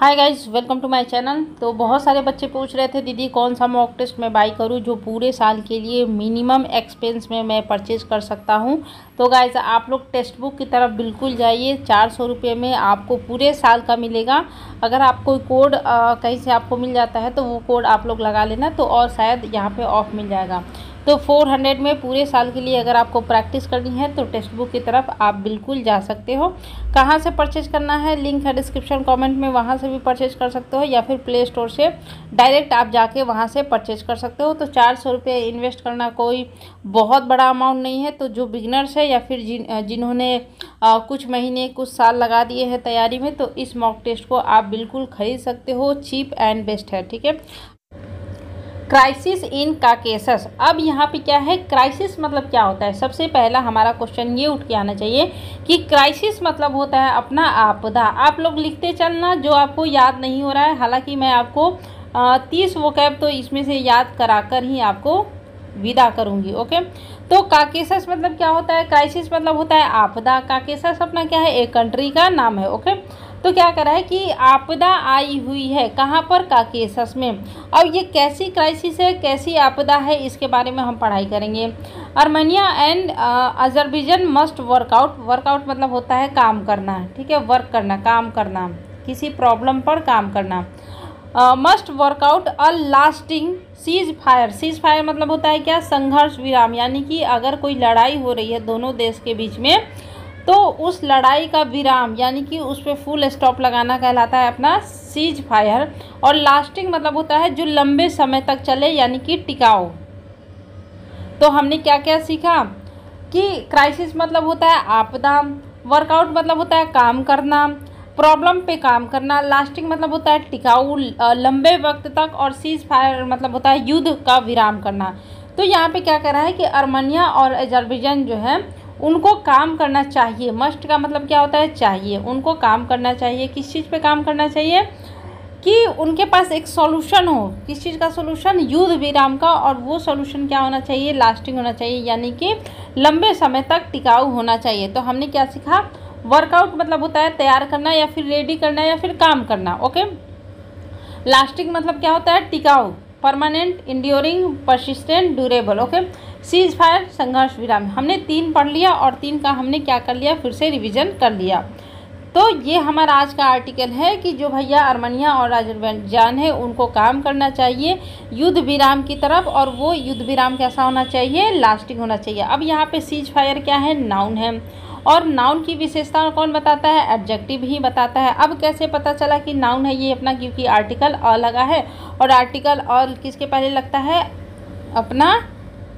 Hi guys, welcome to my channel. तो बहुत सारे बच्चे पूछ रहे थे दीदी कौन सा मॉक टेस्ट मैं बाई करूं जो पूरे साल के लिए मिनिमम एक्सपेंस में मैं परचेज़ कर सकता हूं। तो गाइज आप लोग टेक्स्ट बुक की तरफ बिल्कुल जाइए। 400 रुपये में आपको पूरे साल का मिलेगा। अगर आप कोई कोड कहीं से आपको मिल जाता है तो वो कोड आप लोग लगा लेना, तो और शायद यहाँ पे ऑफ मिल जाएगा। तो 400 में पूरे साल के लिए अगर आपको प्रैक्टिस करनी है तो टेक्स्ट बुक की तरफ आप बिल्कुल जा सकते हो। कहाँ से परचेज करना है, लिंक है डिस्क्रिप्शन कमेंट में, वहाँ से भी परचेज कर सकते हो, या फिर प्ले स्टोर से डायरेक्ट आप जाके वहाँ से परचेज कर सकते हो। तो 400 रुपये इन्वेस्ट करना कोई बहुत बड़ा अमाउंट नहीं है। तो जो बिगनर्स है या फिर जिन्होंने कुछ महीने कुछ साल लगा दिए हैं तैयारी में, तो इस मॉक टेस्ट को आप बिल्कुल खरीद सकते हो। चीप एंड बेस्ट है, ठीक है। Crisis in Caucasus. अब यहाँ पे क्या है, क्राइसिस मतलब क्या होता है। सबसे पहला हमारा क्वेश्चन ये उठ के आना चाहिए कि क्राइसिस मतलब होता है अपना आपदा। आप लोग लिखते चलना जो आपको याद नहीं हो रहा है। हालांकि मैं आपको 30 वोकैब तो इसमें से याद कराकर ही आपको विदा करूँगी। ओके, तो काकेशस मतलब क्या होता है, क्राइसिस मतलब होता है आपदा। काकेशस अपना क्या है, एक कंट्री का नाम है। ओके, तो क्या करा है कि आपदा आई हुई है कहाँ पर, काकेशस में। अब ये कैसी क्राइसिस है, कैसी आपदा है, इसके बारे में हम पढ़ाई करेंगे। Armenia and Azerbaijan must workout. Workout मतलब होता है काम करना, ठीक है, वर्क करना, काम करना, किसी प्रॉब्लम पर काम करना। मस्ट वर्कआउट अ lasting cease fire. Cease fire मतलब होता है क्या, संघर्ष विराम। यानी कि अगर कोई लड़ाई हो रही है दोनों देश के बीच में, तो उस लड़ाई का विराम यानी कि उस पर फुल स्टॉप लगाना कहलाता है अपना सीज फायर। और लास्टिंग मतलब होता है जो लंबे समय तक चले, यानी कि टिकाऊ। तो हमने क्या क्या सीखा कि क्राइसिस मतलब होता है आपदा, वर्कआउट मतलब होता है काम करना, प्रॉब्लम पे काम करना, लास्टिंग मतलब होता है टिकाऊ लंबे वक्त तक, और सीज फायर मतलब होता है युद्ध का विराम करना। तो यहाँ पे क्या कर रहा है कि आर्मेनिया और अजरबैजान जो है उनको काम करना चाहिए। मस्ट का मतलब क्या होता है, चाहिए। उनको काम करना चाहिए। किस चीज़ पे काम करना चाहिए कि उनके पास एक सॉल्यूशन हो। किस चीज़ का सॉल्यूशन, युद्ध विराम का। और वो सॉल्यूशन क्या होना चाहिए, लास्टिंग होना चाहिए, यानी कि लंबे समय तक टिकाऊ होना चाहिए। तो हमने क्या सीखा, वर्कआउट मतलब होता है तैयार करना या फिर रेडी करना या फिर काम करना। ओके, लास्टिंग मतलब क्या होता है, टिकाऊ, permanent, enduring, persistent, durable. Okay, cease fire संघर्ष विराम। हमने 3 पढ़ लिया और 3 का हमने क्या कर लिया, फिर से रिवीजन कर लिया। तो ये हमारा आज का आर्टिकल है कि जो भैया आर्मेनिया और अजरबैजान है उनको काम करना चाहिए युद्ध विराम की तरफ। और वो युद्ध विराम कैसा होना चाहिए, लास्टिंग होना चाहिए। अब यहाँ पे सीज फायर क्या है, नाउन है। और नाउन की विशेषता कौन बताता है, एडजेक्टिव ही बताता है। अब कैसे पता चला कि नाउन है ये अपना, क्योंकि आर्टिकल अ लगा है। और आर्टिकल अ किसके पहले लगता है, अपना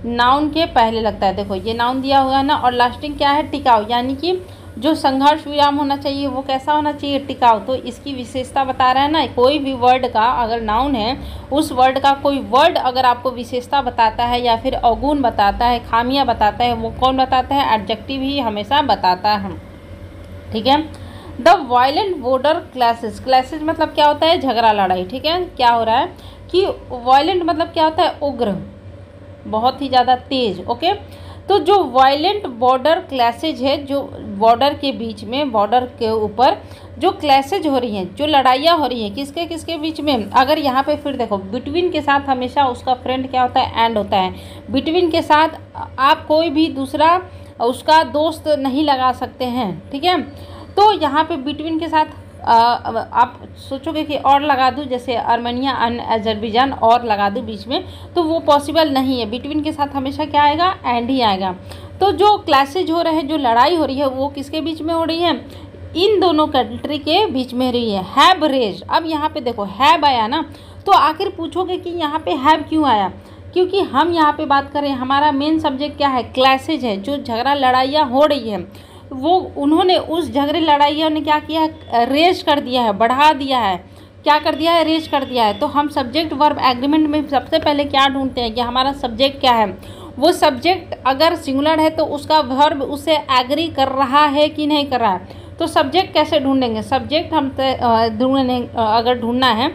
नाउन के पहले लगता है। देखो ये नाउन दिया हुआ है ना। और लास्टिंग क्या है, टिकाऊ, यानी कि जो संघर्ष विराम होना चाहिए वो कैसा होना चाहिए, टिकाऊ। तो इसकी विशेषता बता रहा है ना। कोई भी वर्ड का अगर नाउन है, उस वर्ड का कोई वर्ड अगर आपको विशेषता बताता है या फिर अवगुण बताता है, खामियां बताता है, वो कौन बताता है, एडजेक्टिव ही हमेशा बताता है, ठीक है। The violent border clashes. Clashes मतलब क्या होता है, झगड़ा लड़ाई, ठीक है। क्या हो रहा है कि वायलेंट मतलब क्या होता है, उग्र, बहुत ही ज़्यादा तेज। ओके, तो जो वायलेंट बॉर्डर क्लैशेज है, जो बॉर्डर के बीच में, बॉर्डर के ऊपर जो क्लैशेज हो रही हैं, जो लड़ाइयाँ हो रही हैं, किसके किसके बीच में। अगर यहाँ पे फिर देखो बिटवीन के साथ हमेशा उसका फ्रेंड क्या होता है, एंड होता है। बिटवीन के साथ आप कोई भी दूसरा उसका दोस्त नहीं लगा सकते हैं, ठीक है। तो यहाँ पे बिटवीन के साथ आप सोचोगे कि और लगा दूँ, जैसे आर्मेनिया एंड अजरबैजान और लगा दूँ बीच में, तो वो पॉसिबल नहीं है। बिटवीन के साथ हमेशा क्या आएगा, एंड ही आएगा। तो जो क्लैशेज हो रहे हैं, जो लड़ाई हो रही है, वो किसके बीच में हो रही है, इन दोनों कंट्री के बीच में रही है। Have rage. अब यहाँ पे देखो हैव आया ना, तो आखिर पूछोगे कि यहाँ पे हैव क्यों आया, क्योंकि हम यहाँ पे बात करें, हमारा मेन सब्जेक्ट क्या है, क्लैशेज है। जो झगड़ा लड़ाइयाँ हो रही है वो उन्होंने उस झगड़े लड़ाइयों ने क्या किया है, रेज कर दिया है, बढ़ा दिया है। क्या कर दिया है, रेज कर दिया है। तो हम सब्जेक्ट वर्ब एग्रीमेंट में सबसे पहले क्या ढूंढते हैं कि हमारा सब्जेक्ट क्या है। वो सब्जेक्ट अगर सिंगुलर है तो उसका वर्ब उससे एग्री कर रहा है कि नहीं कर रहा है। तो सब्जेक्ट कैसे ढूंढेंगे, सब्जेक्ट हम अगर ढूंढना है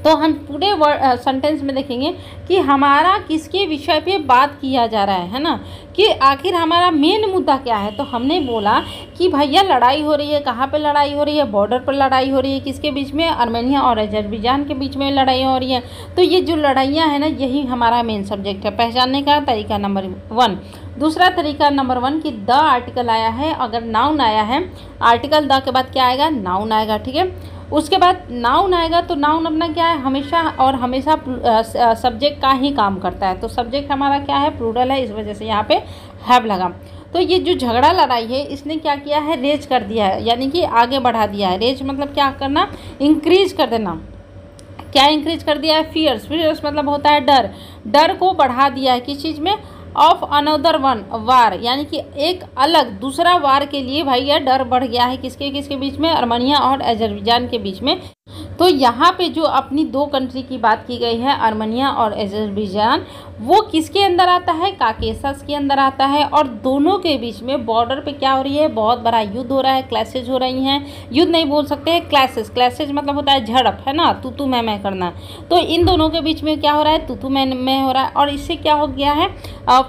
तो हम पूरे सेंटेंस में देखेंगे कि हमारा किसके विषय पे बात किया जा रहा है ना, कि आखिर हमारा मेन मुद्दा क्या है। तो हमने बोला कि भैया लड़ाई हो रही है, कहाँ पे लड़ाई हो रही है, बॉर्डर पर लड़ाई हो रही है, किसके बीच में, आर्मेनिया और अजरबैजान के बीच में लड़ाई हो रही है। तो ये जो लड़ाइयाँ हैं ना, यही हमारा मेन सब्जेक्ट है। पहचानने का तरीका नंबर 1। दूसरा तरीका नंबर 1 कि द आर्टिकल आया है, अगर नाउन आया है, आर्टिकल द के बाद क्या आएगा, नाउन आएगा, ठीक है। उसके बाद नाउन आएगा तो नाउन अपना क्या है, हमेशा और हमेशा सब्जेक्ट का ही काम करता है। तो सब्जेक्ट हमारा क्या है, प्लूरल है, इस वजह से यहाँ पे हैव लगा। तो ये जो झगड़ा लड़ाई है, इसने क्या किया है, रेज कर दिया है, यानी कि आगे बढ़ा दिया है। रेज मतलब क्या करना, इंक्रीज कर देना। क्या इंक्रीज कर दिया है, फियर्स। फियर्स मतलब होता है डर, डर को बढ़ा दिया है किस चीज़ में, ऑफ अनदर वन वार, यानी कि एक अलग दूसरा वार के लिए भाई यह डर बढ़ गया है किसके किसके बीच में, आर्मेनिया और अजरबैजान के बीच में। तो यहाँ पे जो अपनी दो कंट्री की बात की गई है, आर्मेनिया और अजरबैजान, वो किसके अंदर आता है, काकेशस के अंदर आता है। और दोनों के बीच में बॉर्डर पे क्या हो रही है, बहुत बड़ा युद्ध हो रहा है, क्लैशेज हो रही हैं। युद्ध नहीं बोल सकते हैं, क्लैशेज। क्लैशेज मतलब होता है झड़प, है ना, तू मैं करना। तो इन दोनों के बीच में क्या हो रहा है, तू मैं हो रहा है। और इससे क्या हो गया है,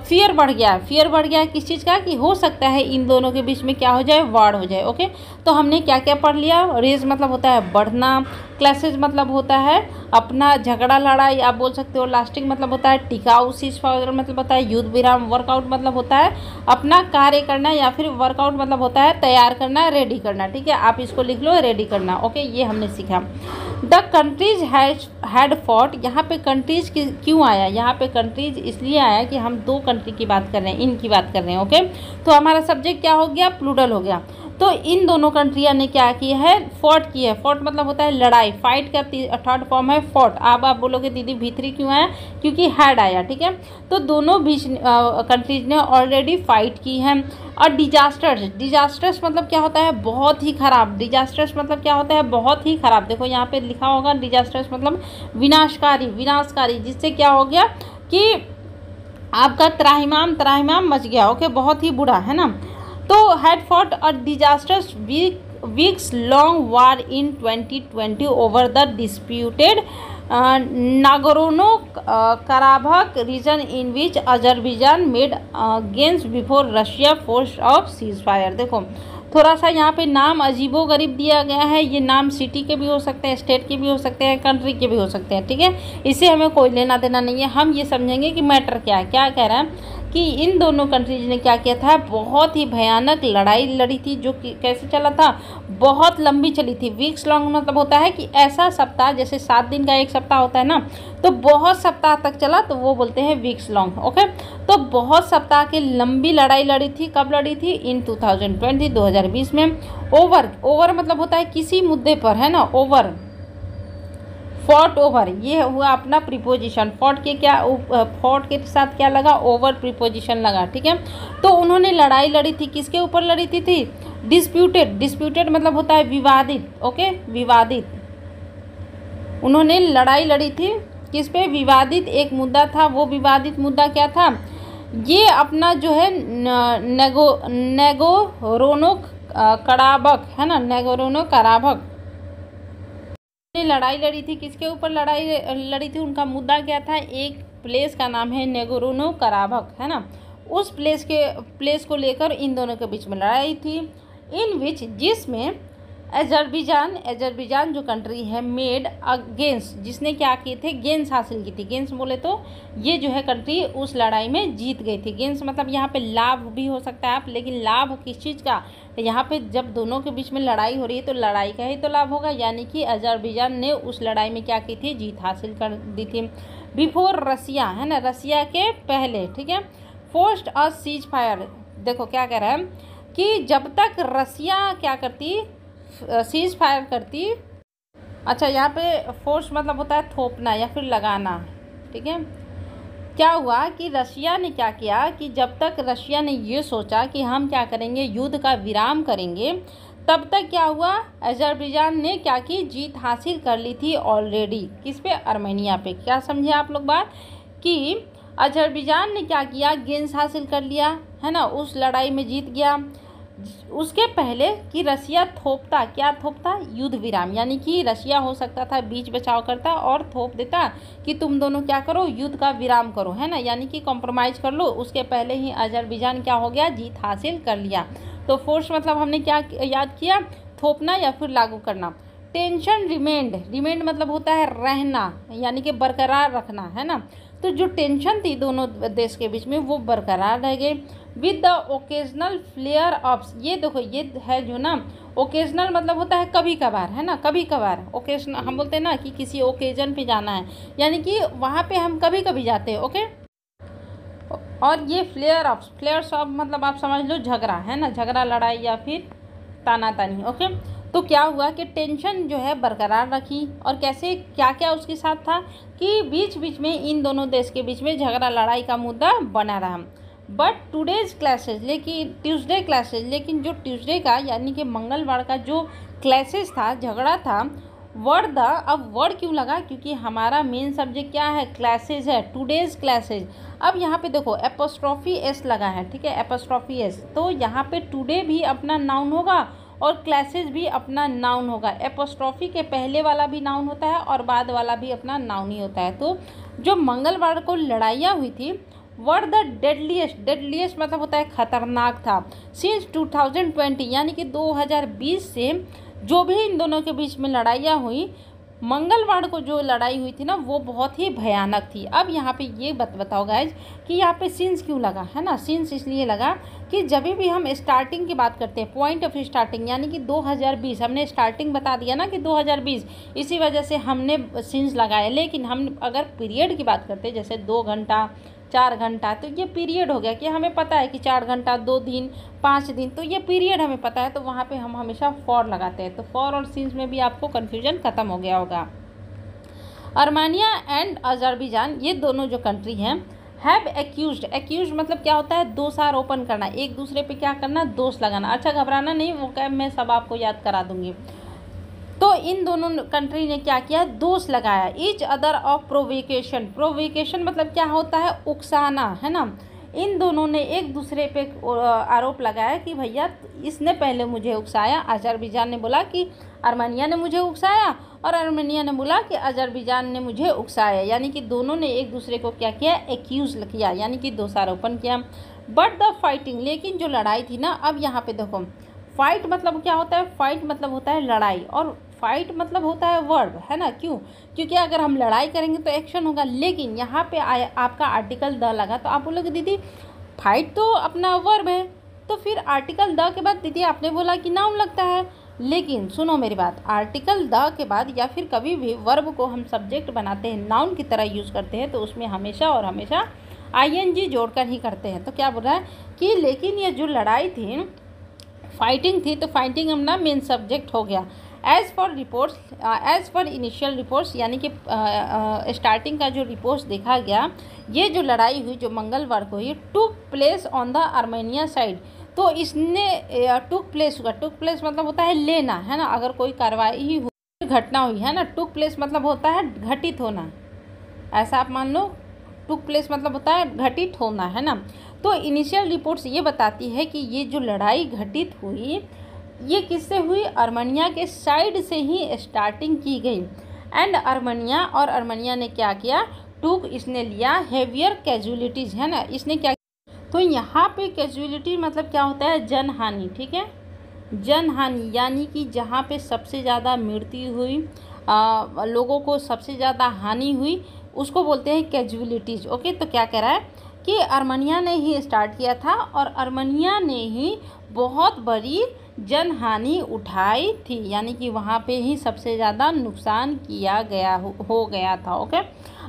फियर बढ़ गया है। फियर बढ़ गया है किस चीज़ का, कि हो सकता है इन दोनों के बीच में क्या हो जाए, वार हो जाए। ओके, तो हमने क्या क्या पढ़ लिया। रेज मतलब होता है बढ़ना, क्लैशेज मतलब होता है अपना झगड़ा लड़ाई आप बोल सकते हो, लास्टिंग मतलब होता है टिकाऊ, सीज़फायर मतलब होता है युद्ध विराम, वर्कआउट मतलब होता है अपना कार्य करना, या फिर वर्कआउट मतलब होता है तैयार करना, रेडी करना। ठीक है, आप इसको लिख लो, रेडी करना। ओके, ये हमने सीखा। द कंट्रीज हैड फॉट, यहाँ पे कंट्रीज क्यों आया, यहाँ पे कंट्रीज इसलिए आया कि हम दो कंट्री की बात कर रहे हैं, इनकी बात कर रहे हैं। ओके, तो हमारा सब्जेक्ट क्या हो गया, प्लूरल हो गया। तो इन दोनों कंट्रियाँ ने क्या किया है, फॉट की है। फॉट मतलब होता है लड़ाई, फाइट का थर्ड फॉर्म है फॉट। अब आप बोलोगे दीदी भीतरी क्यों आया, क्योंकि हैड आया। ठीक है, तो दोनों बीच कंट्रीज ने ऑलरेडी फाइट की है। और डिजास्टर्स, डिजास्टर्स मतलब क्या होता है, बहुत ही खराब। डिजास्टर्स मतलब क्या होता है, बहुत ही खराब। देखो यहाँ पे लिखा होगा, डिजास्टर्स मतलब विनाशकारी, विनाशकारी, जिससे क्या हो गया कि आपका त्राहिमाम मच गया। ओके, बहुत ही बुरा, है ना। तो had fought a disasters weeks long war in 2020 over the disputed Nagorno Karabakh region in which Azerbaijan made gains before Russia force of ceasefire. देखो थोड़ा सा यहाँ पे नाम अजीबो गरीब दिया गया है। ये नाम सिटी के भी हो सकते हैं, स्टेट के भी हो सकते हैं, कंट्री के भी हो सकते हैं। ठीक है, इससे हमें कोई लेना देना नहीं है। हम ये समझेंगे कि मैटर क्या है। क्या कह रहा है कि इन दोनों कंट्रीज ने क्या किया था, बहुत ही भयानक लड़ाई लड़ी थी, जो कि कैसे चला था, बहुत लंबी चली थी। वीक्स लॉन्ग मतलब होता है कि ऐसा सप्ताह, जैसे 7 दिन का एक सप्ताह होता है ना, तो बहुत सप्ताह तक चला, तो वो बोलते हैं वीक्स लॉन्ग। ओके, तो बहुत सप्ताह की लंबी लड़ाई लड़ी थी। कब लड़ी थी, इन 2020 2020 में। ओवर मतलब होता है किसी मुद्दे पर, है ना, ओवर, फॉट ओवर, ये हुआ अपना प्रीपोजिशन। फॉट के क्या, फॉट के साथ क्या लगा, ओवर प्रीपोजिशन लगा। ठीक है, तो उन्होंने लड़ाई लड़ी थी, किसके ऊपर लड़ी थी डिस्प्यूटेड। डिस्प्यूटेड मतलब होता है विवादित। ओके, विवादित, उन्होंने लड़ाई लड़ी थी किस पे, विवादित एक मुद्दा था। वो विवादित मुद्दा क्या था, ये अपना जो है नागोर्नो कराबाख, है ना, नागोर्नो कराबाख ने लड़ाई लड़ी थी। किसके ऊपर लड़ाई लड़ी थी, उनका मुद्दा क्या था, एक प्लेस का नाम है नागोर्नो कराबाख, है ना, उस प्लेस को लेकर इन दोनों के बीच में लड़ाई थी। इन विच, जिसमें अजरबैजान जो कंट्री है, मेड अगेंस्ट, जिसने क्या किए थे, गेंस हासिल की थी। गेंस बोले तो ये जो है कंट्री उस लड़ाई में जीत गई थी। गेंस मतलब यहाँ पे लाभ भी हो सकता है आप, लेकिन लाभ किस चीज़ का, तो यहाँ पे जब दोनों के बीच में लड़ाई हो रही है तो लड़ाई का ही तो लाभ होगा, यानी कि अजरबैजान ने उस लड़ाई में क्या की थी, जीत हासिल कर दी थी। बिफोर रसिया, है ना, रसिया के पहले। ठीक है, फोर्स्ड अ सीज फायर, देखो क्या कह रहा है कि जब तक रसिया क्या करती, सीज फायर करती। अच्छा, यहाँ पे फोर्स मतलब होता है थोपना या फिर लगाना। ठीक है, क्या हुआ कि रशिया ने क्या किया कि जब तक रशिया ने ये सोचा कि हम क्या करेंगे, युद्ध का विराम करेंगे, तब तक क्या हुआ, अजरबैजान ने क्या की, जीत हासिल कर ली थी ऑलरेडी। किस पे, आर्मेनिया पे। क्या समझे आप लोग बात, कि अजरबैजान ने क्या किया, गेंस हासिल कर लिया, है ना, उस लड़ाई में जीत गया। उसके पहले कि रसिया थोपता, क्या थोपता, युद्ध विराम, यानी कि रसिया हो सकता था बीच बचाव करता और थोप देता कि तुम दोनों क्या करो, युद्ध का विराम करो, है ना, यानी कि कॉम्प्रोमाइज़ कर लो। उसके पहले ही अजरबैजान क्या हो गया, जीत हासिल कर लिया। तो फोर्स मतलब हमने क्या याद किया, थोपना या फिर लागू करना। टेंशन रिमेंड, रिमेंड मतलब होता है रहना, यानी कि बरकरार रखना, है ना। तो जो टेंशन थी दोनों देश के बीच में वो बरकरार रह गई। With the occasional flare of, ये देखो ये है जो ना, ओकेजनल मतलब होता है कभी कभार, है ना, कभी कभार। ओकेजनल हम बोलते हैं ना कि किसी ओकेजन पे जाना है, यानी कि वहाँ पे हम कभी कभी जाते हैं, ओके। और ये फ्लेयर्स ऑफ मतलब आप समझ लो झगड़ा, है ना, झगड़ा, लड़ाई या फिर तानातानी, ओके। तो क्या हुआ कि टेंशन जो है बरकरार रखी, और कैसे, क्या क्या उसके साथ था कि बीच बीच में इन दोनों देश के बीच में झगड़ा लड़ाई का मुद्दा बना रहा। बट टुडेज क्लासेज, लेकिन ट्यूसडे क्लासेज, लेकिन जो ट्यूसडे का यानी कि मंगलवार का जो क्लासेस था, झगड़ा था, वर्ड द, अब वर्ड क्यों लगा, क्योंकि हमारा मेन सब्जेक्ट क्या है, क्लासेज है, टुडेज क्लासेज। अब यहाँ पे देखो एपोस्ट्रॉफी एस लगा है, ठीक है, एपोस्ट्रॉफी एस, तो यहाँ पे टुडे भी अपना नाउन होगा और क्लासेस भी अपना नाउन होगा। एपोस्ट्रॉफी के पहले वाला भी नाउन होता है और बाद वाला भी अपना नाउन ही होता है। तो जो मंगलवार को लड़ाइयाँ हुई थी, वर द डेडलीस्ट, डेडलीस्ट मतलब होता है खतरनाक था, सिंस 2020, यानी कि 2020 से जो भी इन दोनों के बीच में लड़ाइयाँ हुई, मंगलवार को जो लड़ाई हुई थी ना वो बहुत ही भयानक थी। अब यहाँ पे ये बताओ गाइज कि यहाँ पे सिंस क्यों लगा, है ना। सिंस इसलिए लगा कि जब भी हम स्टार्टिंग की बात करते हैं, पॉइंट ऑफ स्टार्टिंग, यानी कि 2020, हमने स्टार्टिंग बता दिया ना कि 2020, इसी वजह से हमने सिंस लगाया। लेकिन हम अगर पीरियड की बात करते हैं, जैसे 2 घंटा 4 घंटा, तो ये पीरियड हो गया कि हमें पता है कि 4 घंटा 2 दिन 5 दिन, तो ये पीरियड हमें पता है, तो वहाँ पे हम हमेशा फॉर लगाते हैं। तो फॉर और सिंस में भी आपको कन्फ्यूजन खत्म हो गया होगा। आर्मेनिया एंड अजरबैजान, ये दोनों जो कंट्री हैं, हैव एक्यूज्ड, एक्यूज्ड मतलब क्या होता है, दोषारोपण करना, एक दूसरे पे क्या करना, दोष लगाना। अच्छा घबराना नहीं, वो क्या मैं सब आपको याद करा दूंगी। तो इन दोनों कंट्री ने क्या किया, दोष लगाया each other of provocation, provocation मतलब क्या होता है, उकसाना, है ना। इन दोनों ने एक दूसरे पे आरोप लगाया कि भैया इसने पहले मुझे उकसाया। अजरबैजान ने बोला कि आर्मेनिया ने मुझे उकसाया, और आर्मेनिया ने बोला कि अजरबैजान ने मुझे उकसाया, यानी कि दोनों ने एक दूसरे को क्या किया, एक्यूज किया, यानी कि दोषारोपण किया। बट द फाइटिंग, लेकिन जो लड़ाई थी ना, अब यहाँ पे देखो फाइट मतलब क्या होता है, फाइट मतलब होता है लड़ाई, और फाइट मतलब होता है वर्ब, है ना। क्यों, क्योंकि अगर हम लड़ाई करेंगे तो एक्शन होगा, लेकिन यहाँ पे आपका आर्टिकल द लगा, तो आप बोलोगे दीदी फाइट तो अपना वर्ब है, तो फिर आर्टिकल द के बाद दीदी आपने बोला कि नाउन लगता है। लेकिन सुनो मेरी बात, आर्टिकल द के बाद या फिर कभी भी वर्ब को हम सब्जेक्ट बनाते हैं, नाउन की तरह यूज़ करते हैं, तो उसमें हमेशा और हमेशा ING जोड़कर ही करते हैं। तो क्या बोल रहा है कि लेकिन ये जो लड़ाई थी, फाइटिंग थी, तो फाइटिंग अपना मेन सब्जेक्ट हो गया। एज़ पर इनिशियल रिपोर्ट्स, यानी कि स्टार्टिंग का जो रिपोर्ट्स देखा गया, ये जो लड़ाई हुई जो मंगलवार को हुई, took place on the Armenia side, तो इसने टुक प्लेस हुआ, टुक प्लेस मतलब होता है लेना, है ना, अगर कोई कार्रवाई हुई, घटना हुई, है ना। टुक प्लेस मतलब होता है घटित होना, ऐसा आप मान लो, टुक प्लेस मतलब होता है घटित होना, है ना। तो इनिशियल रिपोर्ट्स ये बताती है कि ये जो लड़ाई घटित हुई, ये किससे हुई, आर्मेनिया के साइड से ही स्टार्टिंग की गई। एंड आर्मेनिया ने क्या किया, टुक, इसने लिया हेवियर कैजुअलिटीज़, है ना, इसने क्या, तो यहाँ पे कैजुअलिटी मतलब क्या होता है, जनहानि, ठीक है, जनहानि, यानी कि जहाँ पे सबसे ज़्यादा मृत्यु हुई, लोगों को सबसे ज़्यादा हानि हुई, उसको बोलते हैं कैजुअलिटीज़, ओके। तो क्या कह रहा है कि आर्मेनिया ने ही स्टार्ट किया था और आर्मेनिया ने ही बहुत बड़ी जनहानि उठाई थी, यानी कि वहाँ पे ही सबसे ज़्यादा नुकसान किया गया हो गया था, ओके।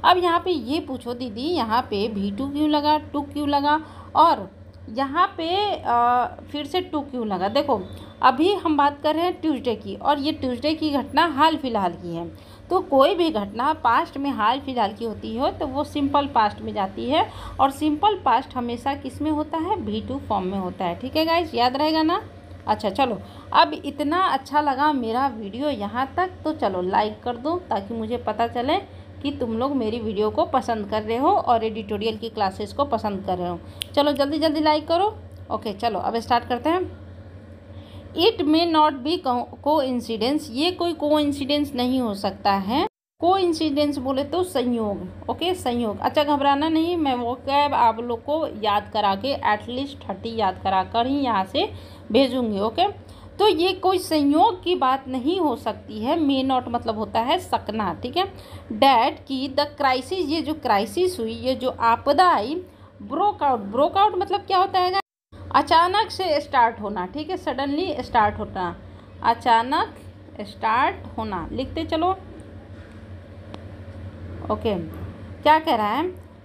अब यहाँ पे ये पूछो दीदी, यहाँ पे V2 क्यों लगा, टुक क्यों लगा, और यहाँ पे फिर से टुक क्यों लगा। देखो अभी हम बात कर रहे हैं ट्यूसडे की, और ये ट्यूसडे की घटना हाल फिलहाल की है। तो कोई भी घटना पास्ट में हाल फिलहाल की होती है तो वो सिंपल पास्ट में जाती है, और सिंपल पास्ट हमेशा किस में होता है, V2 फॉर्म में होता है, ठीक है गाइज, याद रहेगा ना। अच्छा चलो, अब इतना अच्छा लगा मेरा वीडियो यहाँ तक, तो चलो लाइक कर दो ताकि मुझे पता चले कि तुम लोग मेरी वीडियो को पसंद कर रहे हो और एडिटोरियल की क्लासेस को पसंद कर रहे हो। चलो जल्दी जल्दी लाइक करो। ओके चलो अब स्टार्ट करते हैं। It may not be coincidence, ये कोई कोइंसिडेंस नहीं हो सकता है। कोइंसिडेंस बोले तो संयोग, ओके संयोग। अच्छा घबराना नहीं, मैं वो कैब आप लोग को याद करा के एटलीस्ट 30 याद करा कर ही यहाँ से भेजूंगी, ओके। तो ये कोई संयोग की बात नहीं हो सकती है। मे नॉट मतलब होता है सकना, ठीक है। डैट की द क्राइसिस, ये जो क्राइसिस हुई, ये जो आपदा आई, ब्रोकआउट, ब्रोकआउट मतलब क्या होता है, अचानक से स्टार्ट होना, ठीक है, सडनली स्टार्ट होना, अचानक स्टार्ट होना, लिखते चलो, ओके। क्या कह रहा है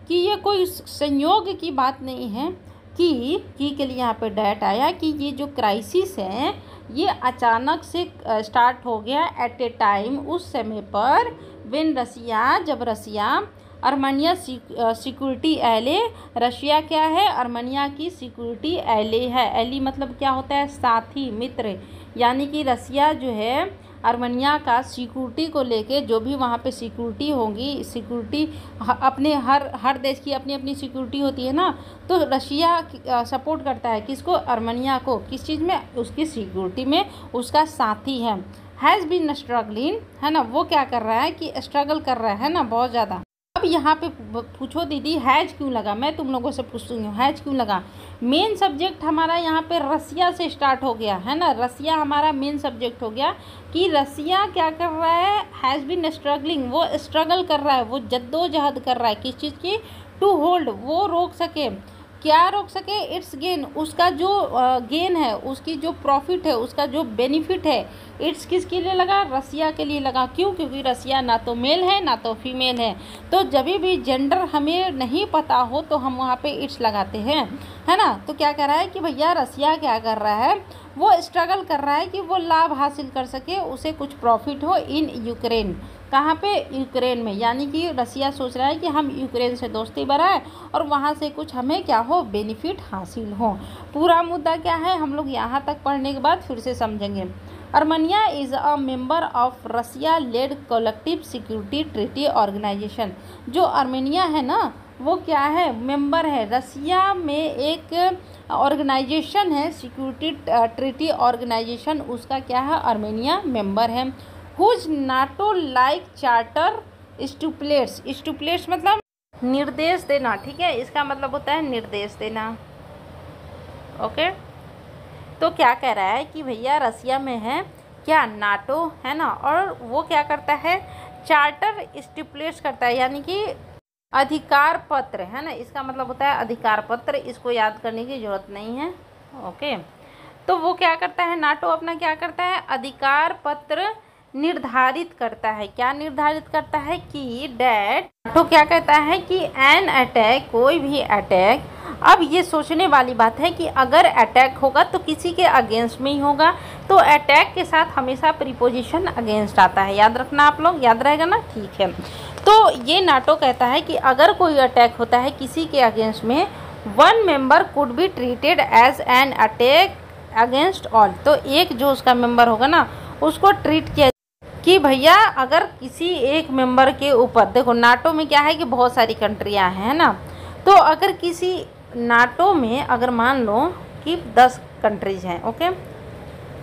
कि ये कोई संयोग की बात नहीं है कि के लिए यहाँ पे डैट आया कि ये जो क्राइसिस है ये अचानक से स्टार्ट हो गया एट ए टाइम, उस समय पर, व्हेन रसिया, जब रसिया, अर्मेनिया सिक्योरिटी एले, रशिया क्या है, अर्मेनिया की सिक्योरिटी एले है। एली मतलब क्या होता है, साथी, मित्र, यानी कि रसिया जो है अर्मेनिया का सिक्योरिटी को लेके, जो भी वहाँ पे सिक्योरिटी होगी, सिक्योरिटी अपने हर देश की अपनी अपनी सिक्योरिटी होती है ना, तो रशिया सपोर्ट करता है किसको, अर्मेनिया को, किस चीज़ में, उसकी सिक्योरिटी में, उसका साथी है। हैज़ बीन स्ट्रगलिंग, है ना, वो क्या कर रहा है कि स्ट्रगल कर रहा है ना बहुत ज़्यादा। अब यहाँ पे पूछो दीदी हैज क्यों लगा, मैं तुम लोगों से पूछती हूँ हैज क्यों लगा। मेन सब्जेक्ट हमारा यहाँ पे रसिया से स्टार्ट हो गया है ना, रसिया हमारा मेन सब्जेक्ट हो गया कि रसिया क्या कर रहा है, हैज़ बीन स्ट्रगलिंग, वो स्ट्रगल कर रहा है, वो जद्दोजहद कर रहा है किस चीज़ की, टू होल्ड, वो रोक सके, क्या रोक सके, इट्स गेन, उसका जो गेन है, उसकी जो प्रॉफिट है, उसका जो बेनिफिट है, इट्स किसके लिए लगा, रसिया के लिए लगा। क्यों, क्योंकि रसिया ना तो मेल है ना तो फीमेल है, तो जब भी जेंडर हमें नहीं पता हो तो हम वहाँ पे इट्स लगाते हैं, है ना। तो क्या कह रहा है कि भैया रसिया क्या कर रहा है, वो स्ट्रगल कर रहा है कि वो लाभ हासिल कर सके, उसे कुछ प्रॉफिट हो इन यूक्रेन, कहाँ पे, यूक्रेन में, यानी कि रसिया सोच रहा है कि हम यूक्रेन से दोस्ती बढ़ाएं और वहाँ से कुछ हमें क्या हो, बेनिफिट हासिल हो। पूरा मुद्दा क्या है हम लोग यहाँ तक पढ़ने के बाद फिर से समझेंगे। Armenia is a member of Russia led collective security treaty organisation. जो अर्मेनिया है ना वो क्या है, मेंबर है, रसिया में एक ऑर्गेनाइजेशन है सिक्योरिटी ट्रीटी ऑर्गेनाइजेशन, उसका क्या है, अर्मेनिया मेंबर है। हुज नाटो लाइक चार्टर स्टुपलेट्स, स्टुपलेट्स मतलब निर्देश देना, ठीक है, इसका मतलब होता है निर्देश देना, ओके। तो क्या कह रहा है कि भैया रसिया में है क्या, नाटो है ना, और वो क्या करता है, चार्टर स्टिपुलेट्स करता है, यानी कि अधिकार पत्र, है ना, इसका मतलब होता है अधिकार पत्र, इसको याद करने की जरूरत नहीं है, ओके। तो वो क्या करता है, नाटो अपना क्या करता है, अधिकार पत्र निर्धारित करता है। क्या निर्धारित करता है कि डैट, नाटो क्या कहता है कि एन अटैक, कोई भी अटैक, अब ये सोचने वाली बात है कि अगर अटैक होगा तो किसी के अगेंस्ट में ही होगा, तो अटैक के साथ हमेशा प्रीपोजिशन अगेंस्ट आता है, याद रखना आप लोग, याद रहेगा ना, ठीक है। तो ये नाटो कहता है कि अगर कोई अटैक होता है किसी के अगेंस्ट में, one member could be treated as an attack against all, तो एक जो उसका मेंबर होगा ना उसको ट्रीट किया कि भैया अगर किसी एक मेंबर के ऊपर, देखो नाटो में क्या है कि बहुत सारी कंट्रियां हैं ना, तो अगर किसी नाटो में अगर मान लो कि 10 कंट्रीज हैं, ओके,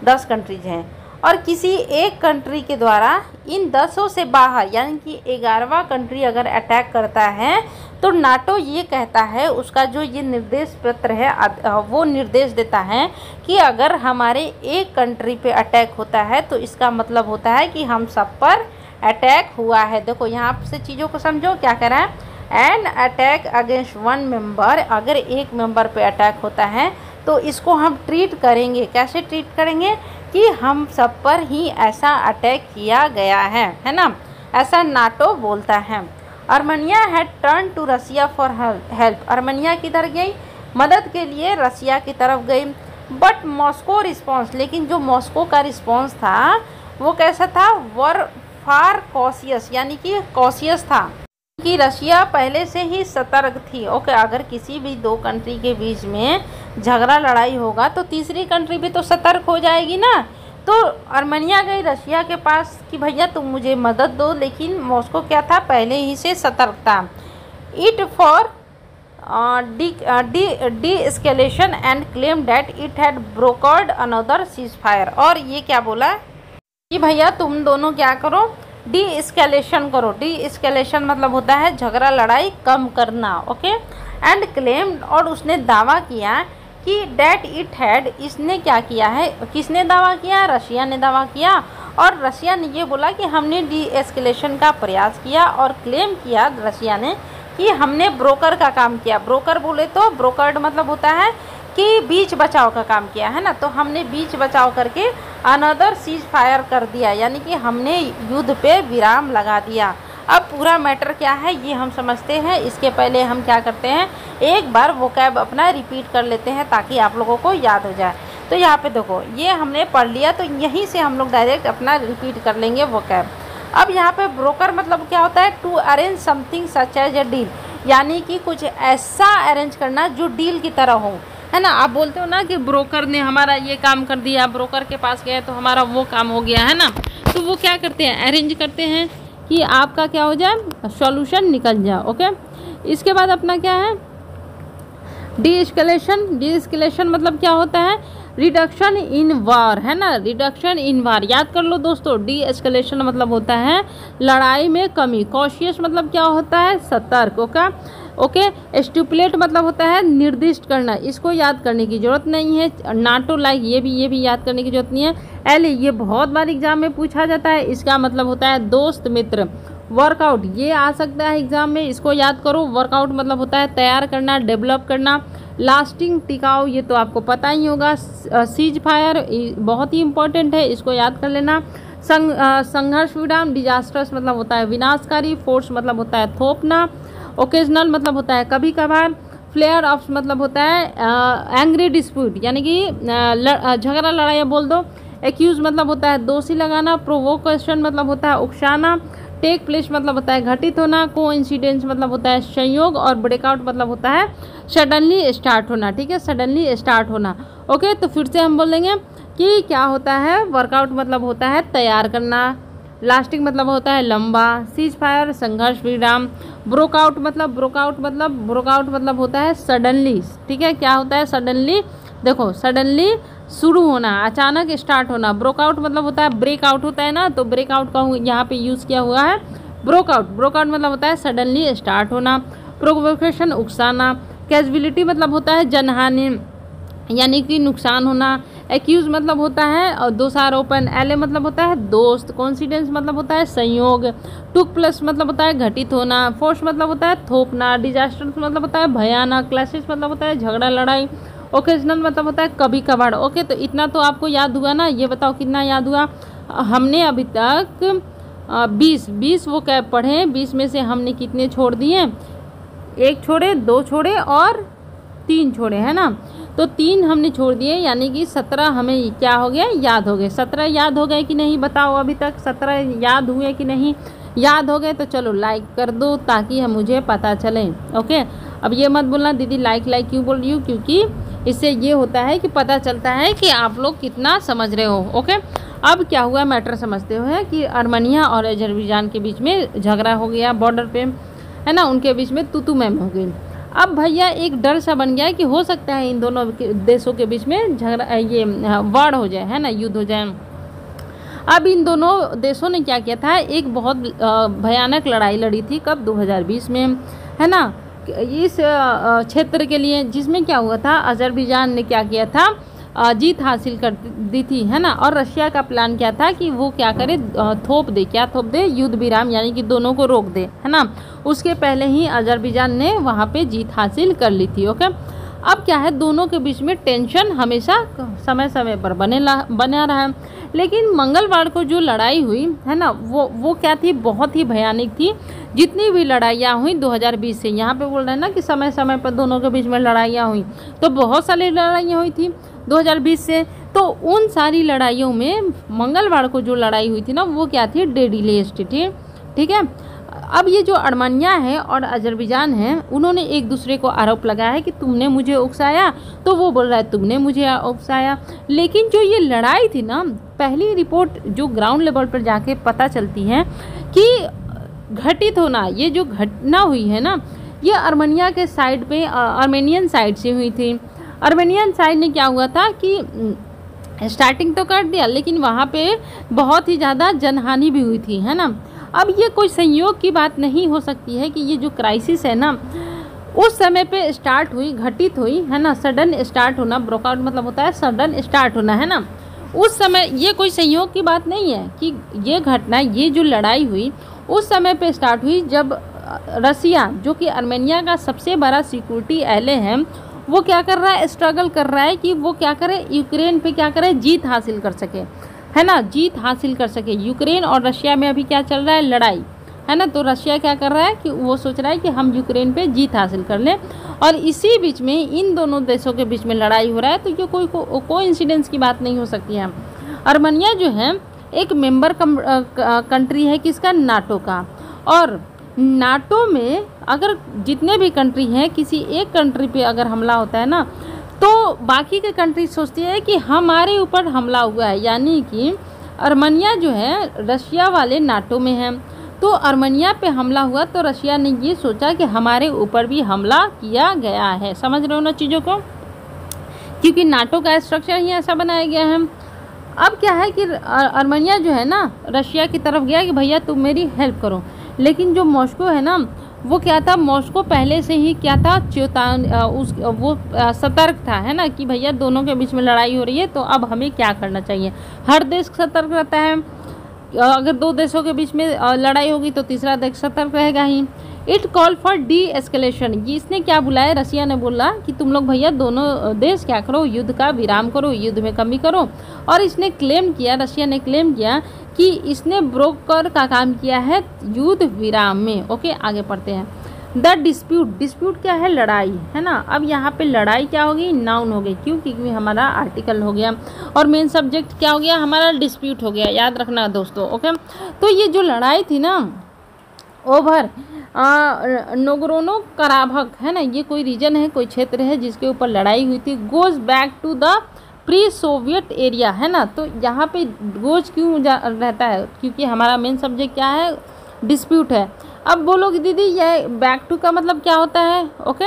10 कंट्रीज हैं, और किसी एक कंट्री के द्वारा इन 10 से बाहर यानी कि 11वां कंट्री अगर अटैक करता है, तो नाटो ये कहता है, उसका जो ये निर्देश पत्र है वो निर्देश देता है कि अगर हमारे एक कंट्री पे अटैक होता है तो इसका मतलब होता है कि हम सब पर अटैक हुआ है। देखो यहाँ से चीज़ों को समझो, क्या कह रहा है, N attack against one member, अगर एक मेंबर पे अटैक होता है तो इसको हम ट्रीट करेंगे, कैसे ट्रीट करेंगे कि हम सब पर ही ऐसा अटैक किया गया है ना, ऐसा नाटो बोलता है। Armenia had turn to Russia for help, Armenia किधर गई, मदद के लिए रसिया की तरफ गई। बट मॉस्को रिस्पॉन्स, लेकिन जो मॉस्को का रिस्पॉन्स था वो कैसा था, वर फार कॉशियस, यानी कि कॉशियस था कि रशिया पहले से ही सतर्क थी, ओके। अगर किसी भी दो कंट्री के बीच में झगड़ा लड़ाई होगा तो तीसरी कंट्री भी तो सतर्क हो जाएगी ना। तो अर्मेनिया गई रशिया के पास कि भैया तुम मुझे मदद दो, लेकिन मॉस्को क्या था, पहले ही से सतर्क था। It for de-escalation and claimed that it had brokered another ceasefire। और ये क्या बोला कि भैया तुम दोनों क्या करो, डी एस्केलेशन करो। डी एस्केलेशन मतलब होता है झगड़ा लड़ाई कम करना, ओके। एंड क्लेम्ड, और उसने दावा किया कि डैट इट हैड, इसने क्या किया है, किसने दावा किया, रशिया ने दावा किया। और रशिया ने ये बोला कि हमने डी एस्केलेशन का प्रयास किया, और क्लेम किया रशिया ने कि हमने ब्रोकर का काम किया। ब्रोकर बोले तो ब्रोकर्ड मतलब होता है कि बीच बचाव का काम किया है ना, तो हमने बीच बचाव करके अनदर सीज फायर कर दिया, यानी कि हमने युद्ध पे विराम लगा दिया। अब पूरा मैटर क्या है ये हम समझते हैं। इसके पहले हम क्या करते हैं, एक बार वोकैब अपना रिपीट कर लेते हैं ताकि आप लोगों को याद हो जाए। तो यहाँ पे देखो ये हमने पढ़ लिया, तो यहीं से हम लोग डायरेक्ट अपना रिपीट कर लेंगे वोकैब। अब यहाँ पे ब्रोकर मतलब क्या होता है, to arrange something such as a deal, यानी कि कुछ ऐसा अरेंज करना जो डील की तरह हो, है ना। आप बोलते हो ना कि ब्रोकर ने हमारा ये काम कर दिया, ब्रोकर के पास गए तो हमारा वो काम हो गया, है ना। तो वो क्या करते हैं, अरेंज करते हैं कि आपका क्या हो जाए, सॉल्यूशन निकल जाए, ओके। इसके बाद अपना क्या है, डी एस्केलेशन। डी एस्केलेशन मतलब क्या होता है, रिडक्शन इन वार, है ना, रिडक्शन इन वार। याद कर लो दोस्तों, डी एस्केलेशन मतलब होता है लड़ाई में कमी। कॉशियस मतलब क्या होता है, सतर्क, ओके। स्टिपुलेट मतलब होता है निर्दिष्ट करना, इसको याद करने की जरूरत नहीं है। नाटो लाइक, ये भी याद करने की जरूरत नहीं है। एल, ये बहुत बार एग्जाम में पूछा जाता है, इसका मतलब होता है दोस्त मित्र। वर्कआउट, ये आ सकता है एग्जाम में, इसको याद करो। वर्कआउट मतलब होता है तैयार करना, डेवलप करना। लास्टिंग, टिकाऊ, ये तो आपको पता ही होगा। सीज फायर बहुत ही इंपॉर्टेंट है, इसको याद कर लेना। संघर्ष विराम। डिजास्टर्स मतलब होता है विनाशकारी। फोर्स मतलब होता है थोपना। ओकेजनल मतलब होता है कभी कभार। फ्लेयर ऑफ मतलब होता है एंग्री डिस्प्यूट, यानी कि झगड़ा लड़ाई बोल दो। एक्यूज मतलब होता है दोषी लगाना। प्रोवोकेशन मतलब होता है उकसाना। टेक प्लेस मतलब होता है घटित होना। कोइंसिडेंस मतलब होता है संयोग। और ब्रेकआउट मतलब होता है सडनली स्टार्ट होना, ठीक है, सडनली स्टार्ट होना, ओके। तो फिर से हम बोलेंगे कि क्या होता है, वर्कआउट मतलब होता है तैयार करना। लास्टिंग मतलब होता है लंबा। सीज फायर संघर्ष विराम। ब्रोकआउट मतलब होता है सडनली, ठीक है, क्या होता है सडनली, देखो सडनली शुरू होना, अचानक स्टार्ट होना। ब्रोकआउट मतलब होता है ब्रेकआउट होता है ना, तो ब्रेकआउट का यहाँ पे यूज़ किया हुआ है ब्रोकआउट मतलब होता है सडनली स्टार्ट होना। प्रोवोकेशन उकसाना। कैजुअलिटी मतलब होता है जनहानि, यानी कि नुकसान होना। एक्यूज मतलब होता है दोषारोपण। एले मतलब होता है दोस्त। कॉन्सिडेंस मतलब होता है संयोग। टुक प्लस मतलब होता है घटित होना। फोर्स मतलब होता है थोपना। डिजास्टर मतलब होता है भयानक। क्लैशेस मतलब होता है झगड़ा लड़ाई। ओकेजनल मतलब होता है कभी कभार, ओके। तो इतना तो आपको याद हुआ ना, ये बताओ कितना याद हुआ। हमने अभी तक 20 वो कैब पढ़े, 20 में से हमने कितने छोड़ दिए, 1 छोड़े, 2 छोड़े और 3 छोड़े, है ना। तो 3 हमने छोड़ दिए, यानी कि 17 हमें क्या हो गया, याद हो गए। 17 याद हो गए कि नहीं बताओ, अभी तक 17 याद हुए कि नहीं। याद हो गए तो चलो लाइक कर दो ताकि मुझे पता चले, ओके। अब ये मत बोलना दीदी लाइक क्यों बोल रही हूँ, क्योंकि इससे ये होता है कि पता चलता है कि आप लोग कितना समझ रहे हो, ओके। अब क्या हुआ मैटर समझते हो, है कि अर्मेनिया और अजरबैजान के बीच में झगड़ा हो गया बॉर्डर पे, है ना, उनके बीच में तू मैम हो गई। अब भैया एक डर सा बन गया कि हो सकता है इन दोनों देशों के बीच में झगड़ा, ये वार हो जाए, है ना, युद्ध हो जाए। अब इन दोनों देशों ने क्या किया था, एक बहुत भयानक लड़ाई लड़ी थी, कब, 2020 में, है ना, इस क्षेत्र के लिए, जिसमें क्या हुआ था, अजरबैजान ने क्या किया था, जीत हासिल कर दी थी, है ना। और रशिया का प्लान क्या था कि वो क्या करे, थोप दे युद्ध विराम, यानी कि दोनों को रोक दे, है ना। उसके पहले ही अजरबैजान ने वहाँ पे जीत हासिल कर ली थी, ओके। अब क्या है, दोनों के बीच में टेंशन हमेशा समय पर बना रहा है। लेकिन मंगलवार को जो लड़ाई हुई है ना, वो क्या थी, बहुत ही भयानक थी। जितनी भी लड़ाइयाँ हुई 2020 से, यहाँ पे बोल रहे हैं ना कि समय पर दोनों के बीच में लड़ाइयाँ हुई, तो बहुत सारी लड़ाइयाँ हुई थी 2020 से। तो उन सारी लड़ाइयों में मंगलवार को जो लड़ाई हुई थी ना, वो क्या थी, डेडलीस्ट थी, ठीक है। अब ये जो अर्मेनिया है और अजरबैजान है, उन्होंने एक दूसरे को आरोप लगाया है कि तुमने मुझे उकसाया, तो वो बोल रहा है तुमने मुझे उकसाया। लेकिन जो ये लड़ाई थी ना, पहली रिपोर्ट जो ग्राउंड लेवल पर जाके पता चलती है कि घटित होना, ये जो घटना हुई है ना, ये अर्मेनिया के साइड पे आर्मेनियन साइड से हुई थी। आर्मेनियन साइड ने क्या हुआ था कि स्टार्टिंग तो कर दिया, लेकिन वहाँ पे बहुत ही ज़्यादा जनहानि भी हुई थी, है ना। अब ये कोई संयोग की बात नहीं हो सकती है कि ये जो क्राइसिस है ना उस समय पे स्टार्ट हुई, घटित हुई, है ना। सडन स्टार्ट होना, ब्रोकआउट मतलब होता है सडन स्टार्ट होना, है ना। उस समय ये कोई संयोग की बात नहीं है कि ये घटना, ये जो लड़ाई हुई उस समय पे स्टार्ट हुई जब रसिया, जो कि आर्मेनिया का सबसे बड़ा सिक्योरिटी एले है, वो क्या कर रहा है, स्ट्रगल कर रहा है कि वो क्या करे, यूक्रेन पे क्या करे, जीत हासिल कर सके, है ना, जीत हासिल कर सके। यूक्रेन और रशिया में अभी क्या चल रहा है, लड़ाई, है ना। तो रशिया क्या कर रहा है कि वो सोच रहा है कि हम यूक्रेन पे जीत हासिल कर लें, और इसी बीच में इन दोनों देशों के बीच में लड़ाई हो रहा है। तो ये कोई इंसिडेंस की बात नहीं हो सकती है। आर्मेनिया जो है एक मेंबर कंट्री है किसका, नाटो का। और नाटो में अगर जितने भी कंट्री हैं, किसी एक कंट्री पे अगर हमला होता है ना, तो बाकी के कंट्री सोचती है कि हमारे ऊपर हमला हुआ है। यानी कि आर्मेनिया जो है रशिया वाले नाटो में है, तो आर्मेनिया पे हमला हुआ तो रशिया ने ये सोचा कि हमारे ऊपर भी हमला किया गया है। समझ रहे हो ना चीज़ों को, क्योंकि नाटो का स्ट्रक्चर ही ऐसा बनाया गया है। अब क्या है कि आर्मेनिया जो है ना रशिया की तरफ गया कि भैया तुम मेरी हेल्प करो, लेकिन जो मॉस्को है ना वो क्या था, मॉस्को पहले से ही क्या था, वो सतर्क था, है ना, कि भैया दोनों के बीच में लड़ाई हो रही है, तो अब हमें क्या करना चाहिए। हर देश सतर्क रहता है, अगर दो देशों के बीच में लड़ाई होगी तो तीसरा देश सतर्क रहेगा ही। It call for de escalation, इसने क्या बुलाया, रशिया ने बोला कि तुम लोग भैया दोनों देश क्या करो, युद्ध का विराम करो, युद्ध में कमी करो। और इसने क्लेम किया, रशिया ने क्लेम किया कि इसने ब्रोकर का काम किया है युद्ध विराम में। ओके, आगे पढ़ते हैं। द डिस्प्यूट क्या है, लड़ाई, है ना। अब यहाँ पे लड़ाई क्या होगी, नाउन हो गई, क्यों, क्योंकि हमारा आर्टिकल हो गया, और मेन सब्जेक्ट क्या हो गया, हमारा डिस्प्यूट हो गया, याद रखना दोस्तों। ओके, तो ये जो लड़ाई थी ना ओवर नोगोरोनो कराबाख, है ना, ये कोई रीजन है, कोई क्षेत्र है जिसके ऊपर लड़ाई हुई थी। Goes back to the pre Soviet area, है ना। तो यहाँ पे गोज क्यों रहता है, क्योंकि हमारा मेन सब्जेक्ट क्या है, डिस्प्यूट है। अब बोलोगे दीदी ये बैक टू का मतलब क्या होता है। ओके,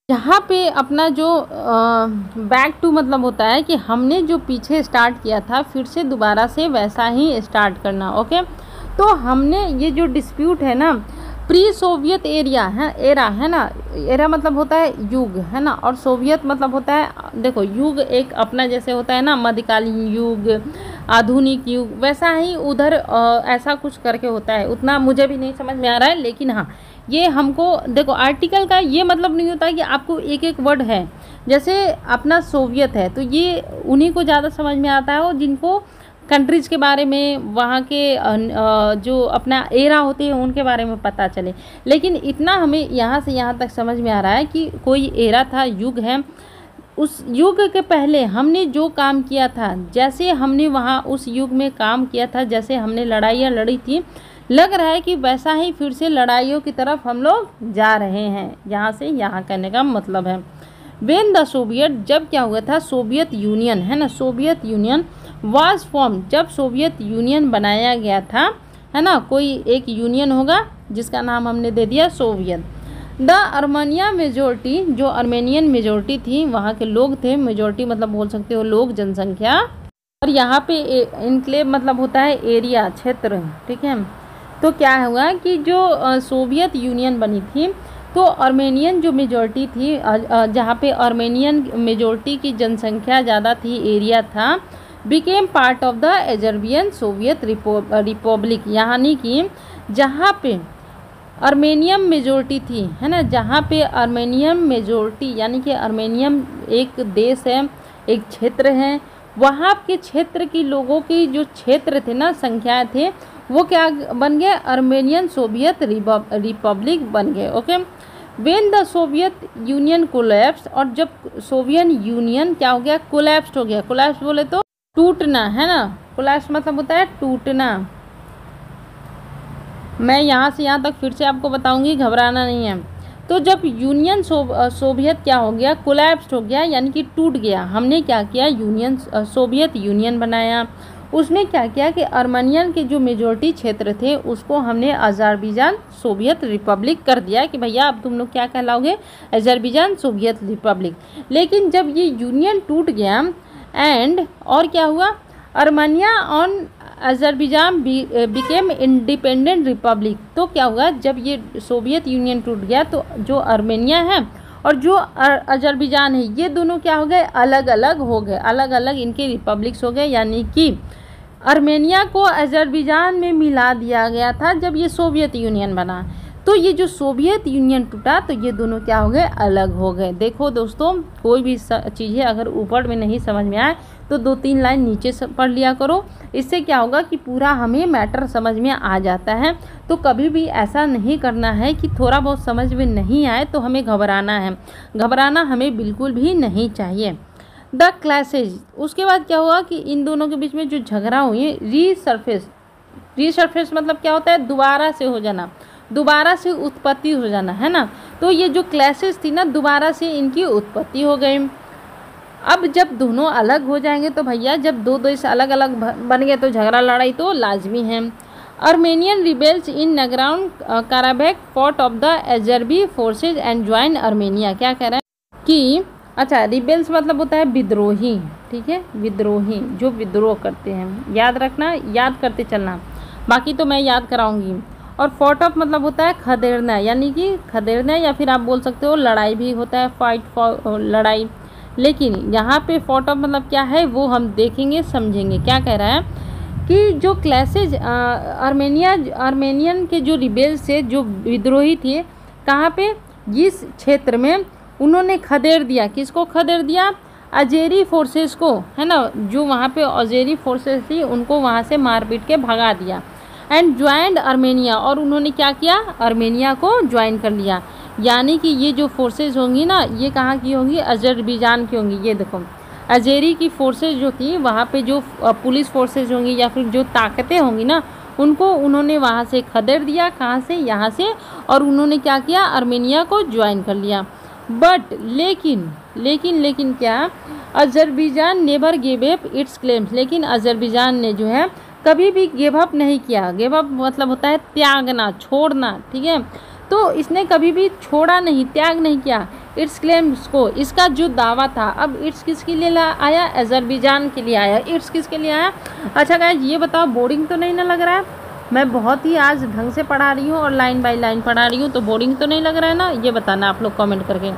यहाँ पे अपना जो बैक टू मतलब होता है कि हमने जो पीछे स्टार्ट किया था फिर से दोबारा से वैसा ही स्टार्ट करना। ओके, तो हमने ये जो डिस्प्यूट है ना, प्री सोवियत एरिया है, एरा है ना, एरा मतलब होता है युग, है ना, और सोवियत मतलब होता है, देखो युग एक अपना जैसे होता है ना, मध्यकालीन युग, आधुनिक युग, वैसा ही उधर ऐसा कुछ करके होता है। उतना मुझे भी नहीं समझ में आ रहा है, लेकिन हाँ ये हमको देखो, आर्टिकल का ये मतलब नहीं होता कि आपको एक एक वर्ड है, जैसे अपना सोवियत है तो ये उन्हीं को ज़्यादा समझ में आता है, जिनको कंट्रीज़ के बारे में, वहाँ के जो अपना एरा होते हैं उनके बारे में पता चले। लेकिन इतना हमें यहाँ से यहाँ तक समझ में आ रहा है कि कोई एरा था, युग है, उस युग के पहले हमने जो काम किया था, जैसे हमने वहाँ उस युग में काम किया था, जैसे हमने लड़ाइयाँ लड़ी थी, लग रहा है कि वैसा ही फिर से लड़ाइयों की तरफ हम लोग जा रहे हैं। यहाँ से यहाँ कहने का मतलब है वेन द सोवियत, जब क्या हुआ था, सोवियत यूनियन, है ना, सोवियत यूनियन वाज फॉर्म, जब सोवियत यूनियन बनाया गया था, है ना, कोई एक यूनियन होगा जिसका नाम हमने दे दिया सोवियत। द आर्मेनिया मेजोरिटी, जो आर्मेनियन मेजोरिटी थी, वहाँ के लोग थे, मेजोरिटी मतलब बोल सकते हो लोग, जनसंख्या, और यहाँ पे इनक्लेव मतलब होता है एरिया, क्षेत्र, ठीक है। तो क्या हुआ कि जो सोवियत यूनियन बनी थी तो आर्मेनियन जो मेजॉरिटी थी, जहाँ पे आर्मेनियन मेजॉरिटी की जनसंख्या ज़्यादा थी, एरिया था, became part of the Azerbaijan Soviet Republic, यानी कि जहाँ पे आर्मेनियन मेजॉरिटी थी, है ना, जहाँ पे आर्मेनियन मेजॉरिटी यानी कि आर्मेनियन एक देश है, एक क्षेत्र है, वहाँ के क्षेत्र की लोगों की जो क्षेत्र थे ना, संख्याएँ थे, वो क्या बन गए, आर्मेनियन सोवियत रिपब्लिक बन गए। Okay, when the Soviet union collapse, और जब सोवियत यूनियन क्या हो गया, कोलैप्स हो गया। कोलैप्स बोले तो टूटना, है ना, कोलैप्स मतलब होता है टूटना। मैं यहाँ से यहाँ तक फिर से आपको बताऊंगी, घबराना नहीं है। तो जब यूनियन सोवियत क्या हो गया, कोलैप्स हो गया, यानी कि टूट गया। हमने क्या किया, यूनियन सोवियत यूनियन बनाया, उसने क्या किया कि अर्मेनियन के जो मेजोरिटी क्षेत्र थे उसको हमने अज़रबैजान सोवियत रिपब्लिक कर दिया कि भैया अब तुम लोग क्या कहलाओगे, अज़रबैजान सोवियत रिपब्लिक। लेकिन जब ये यूनियन टूट गया एंड और क्या हुआ, Armenia on Azerbaijan became independent Republic. तो क्या हुआ, जब ये सोवियत यूनियन टूट गया तो जो अर्मेनिया है और जो अज़रबैजान है ये दोनों क्या हो गए, अलग अलग हो गए, अलग अलग इनके रिपब्लिक्स हो गए। यानी कि अर्मेनिया को अज़रबैजान में मिला दिया गया था जब ये सोवियत यूनियन बना। तो ये जो सोवियत यूनियन टूटा तो ये दोनों क्या हो गए, अलग हो गए। देखो दोस्तों, कोई भी चीज़ें अगर ऊपर में नहीं समझ में आए तो 2-3 लाइन नीचे से पढ़ लिया करो। इससे क्या होगा कि पूरा हमें मैटर समझ में आ जाता है। तो कभी भी ऐसा नहीं करना है कि थोड़ा बहुत समझ में नहीं आए तो हमें घबराना है, घबराना हमें बिल्कुल भी नहीं चाहिए। द क्लैशेज, उसके बाद क्या हुआ कि इन दोनों के बीच में जो झगड़ा हुई, रीसर्फेस मतलब क्या होता है, दोबारा से हो जाना, दोबारा से उत्पत्ति हो जाना, है ना। तो ये जो क्लैशेस थी ना, दोबारा से इनकी उत्पत्ति हो गई। अब जब दोनों अलग हो जाएंगे तो भैया जब दो देश अलग अलग बन गए तो झगड़ा लड़ाई तो लाजमी है। Armenian rebels in Nagorno Karabakh fought off the Azeri forces and join Armenia. क्या कह रहे हैं कि अच्छा, रिबेल्स मतलब होता है विद्रोही, ठीक है, विद्रोही जो विद्रोह करते हैं, याद रखना, याद करते चलना, बाकी तो मैं याद कराऊंगी। और फॉट ऑफ मतलब होता है खदेड़ना, यानी कि खदेड़ना, या फिर आप बोल सकते हो लड़ाई भी होता है, फाइट फॉर लड़ाई। लेकिन यहाँ पे फॉट ऑफ मतलब क्या है वो हम देखेंगे समझेंगे। क्या कह रहा है कि जो क्लैशेज अर्मेनियन के जो रिबेल्स थे, जो विद्रोही थे, कहाँ पे, जिस क्षेत्र में उन्होंने खदेड़ दिया, किसको खदेड़ दिया, अजेरी फोर्सेस को, है ना, जो वहाँ पे अजेरी फोर्सेस थी उनको वहाँ से मार पीट के भगा दिया। एंड ज्वाइंड अर्मेनिया, और उन्होंने क्या किया, अर्मेनिया को ज्वाइन कर लिया। यानी कि ये जो फोर्सेस होंगी ना, ये कहाँ की होंगी, अज़रबैजान की होंगी। ये देखो, अजेरी की फोर्सेस जो थी वहाँ पे जो पुलिस फोर्सेस होंगी या फिर जो ताकतें होंगी ना, उनको उन्होंने वहाँ से खदेड़ दिया। कहाँ से, यहाँ से, और उन्होंने क्या किया, अर्मेनिया को ज्वाइन कर लिया। बट लेकिन क्या, Azerbaijan never give up it's claims. लेकिन अज़रबैजान ने जो है कभी भी गिव अप नहीं किया। गिव अप मतलब होता है त्यागना, छोड़ना, ठीक है। तो इसने कभी भी छोड़ा नहीं, त्याग नहीं किया इट्स क्लेम्स को, इसका जो दावा था। अब इट्स किसके लिए आया, अज़रबैजान के लिए आया। इट्स किसके लिए आया। अच्छा गाइस, ये बताओ बोरिंग तो नहीं ना लग रहा है, मैं बहुत ही आज ढंग से पढ़ा रही हूँ और लाइन बाय लाइन पढ़ा रही हूँ, तो बोरिंग तो नहीं लग रहा है ना, ये बताना आप लोग कमेंट करके,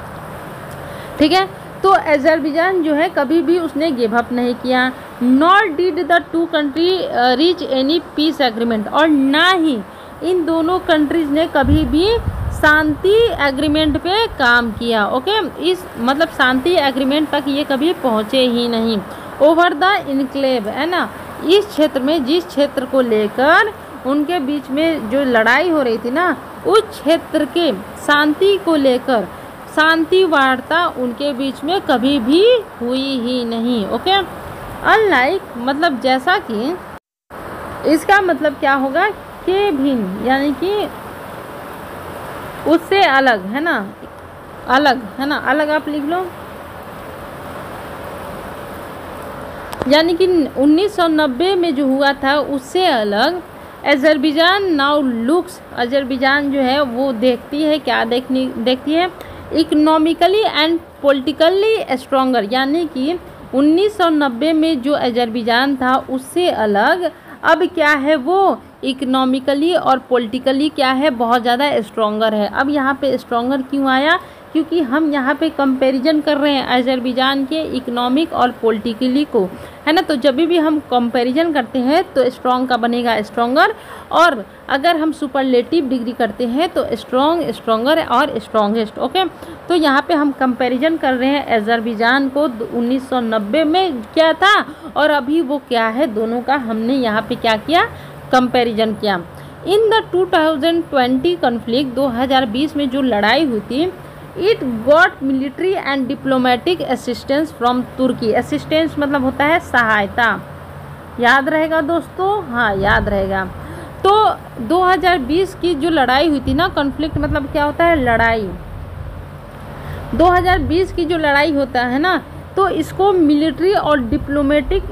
ठीक है। तो अज़रबैजान जो है कभी भी उसने गिव अप नहीं किया। Not did the two country reach any piece agreement, और ना ही इन दोनों कंट्रीज ने कभी भी शांति एग्रीमेंट पे काम किया। ओके, इस मतलब शांति एग्रीमेंट तक ये कभी पहुँचे ही नहीं। ओवर द इनक्लेव, है ना, इस क्षेत्र में, जिस क्षेत्र को लेकर उनके बीच में जो लड़ाई हो रही थी ना, उस क्षेत्र के शांति को लेकर शांति वार्ता उनके बीच में कभी भी हुई ही नहीं। ओके, अनलाइक मतलब जैसा कि, इसका मतलब क्या होगा कि भिन्न, यानी कि उससे अलग, है ना, अलग, है ना, अलग आप लिख लो। यानी कि 1990 में जो हुआ था उससे अलग अज़रबैजान नाउ लुक्स, अज़रबैजान जो है वो देखती है, क्या देखती है, इकोनॉमिकली एंड पॉलिटिकली स्ट्रॉन्गर। यानी कि 1990 में जो अज़रबैजान था उससे अलग अब क्या है, वो इकोनॉमिकली और पॉलिटिकली क्या है, बहुत ज़्यादा स्ट्रॉन्गर है। अब यहाँ पे स्ट्रॉन्गर क्यों आया, क्योंकि हम यहाँ पे कंपैरिजन कर रहे हैं अज़रबैजान के इकोनॉमिक और पॉलिटिकली को, है ना। तो जब भी हम कंपैरिजन करते हैं तो स्ट्रॉन्ग का बनेगा स्ट्रॉन्गर, और अगर हम सुपरलेटिव डिग्री करते हैं तो स्ट्रॉन्ग, स्ट्रॉन्गर और स्ट्रॉन्गेस्ट। ओके, तो यहाँ पे हम कंपैरिजन कर रहे हैं अज़रबैजान को 1990 में क्या था और अभी वो क्या है, दोनों का हमने यहाँ पे क्या किया, कंपैरिजन किया। इन द 2020 कॉन्फ्लिक्ट, 2020 में जो लड़ाई हुई थी, it got military and diplomatic assistance from Turkey. Assistance मतलब होता है सहायता, याद रहेगा दोस्तों, हाँ याद रहेगा। तो 2020 की जो लड़ाई हुई थी ना, कॉन्फ्लिक्ट मतलब क्या होता है, लड़ाई। 2020 की जो लड़ाई होता है ना, तो इसको मिलिट्री और डिप्लोमेटिक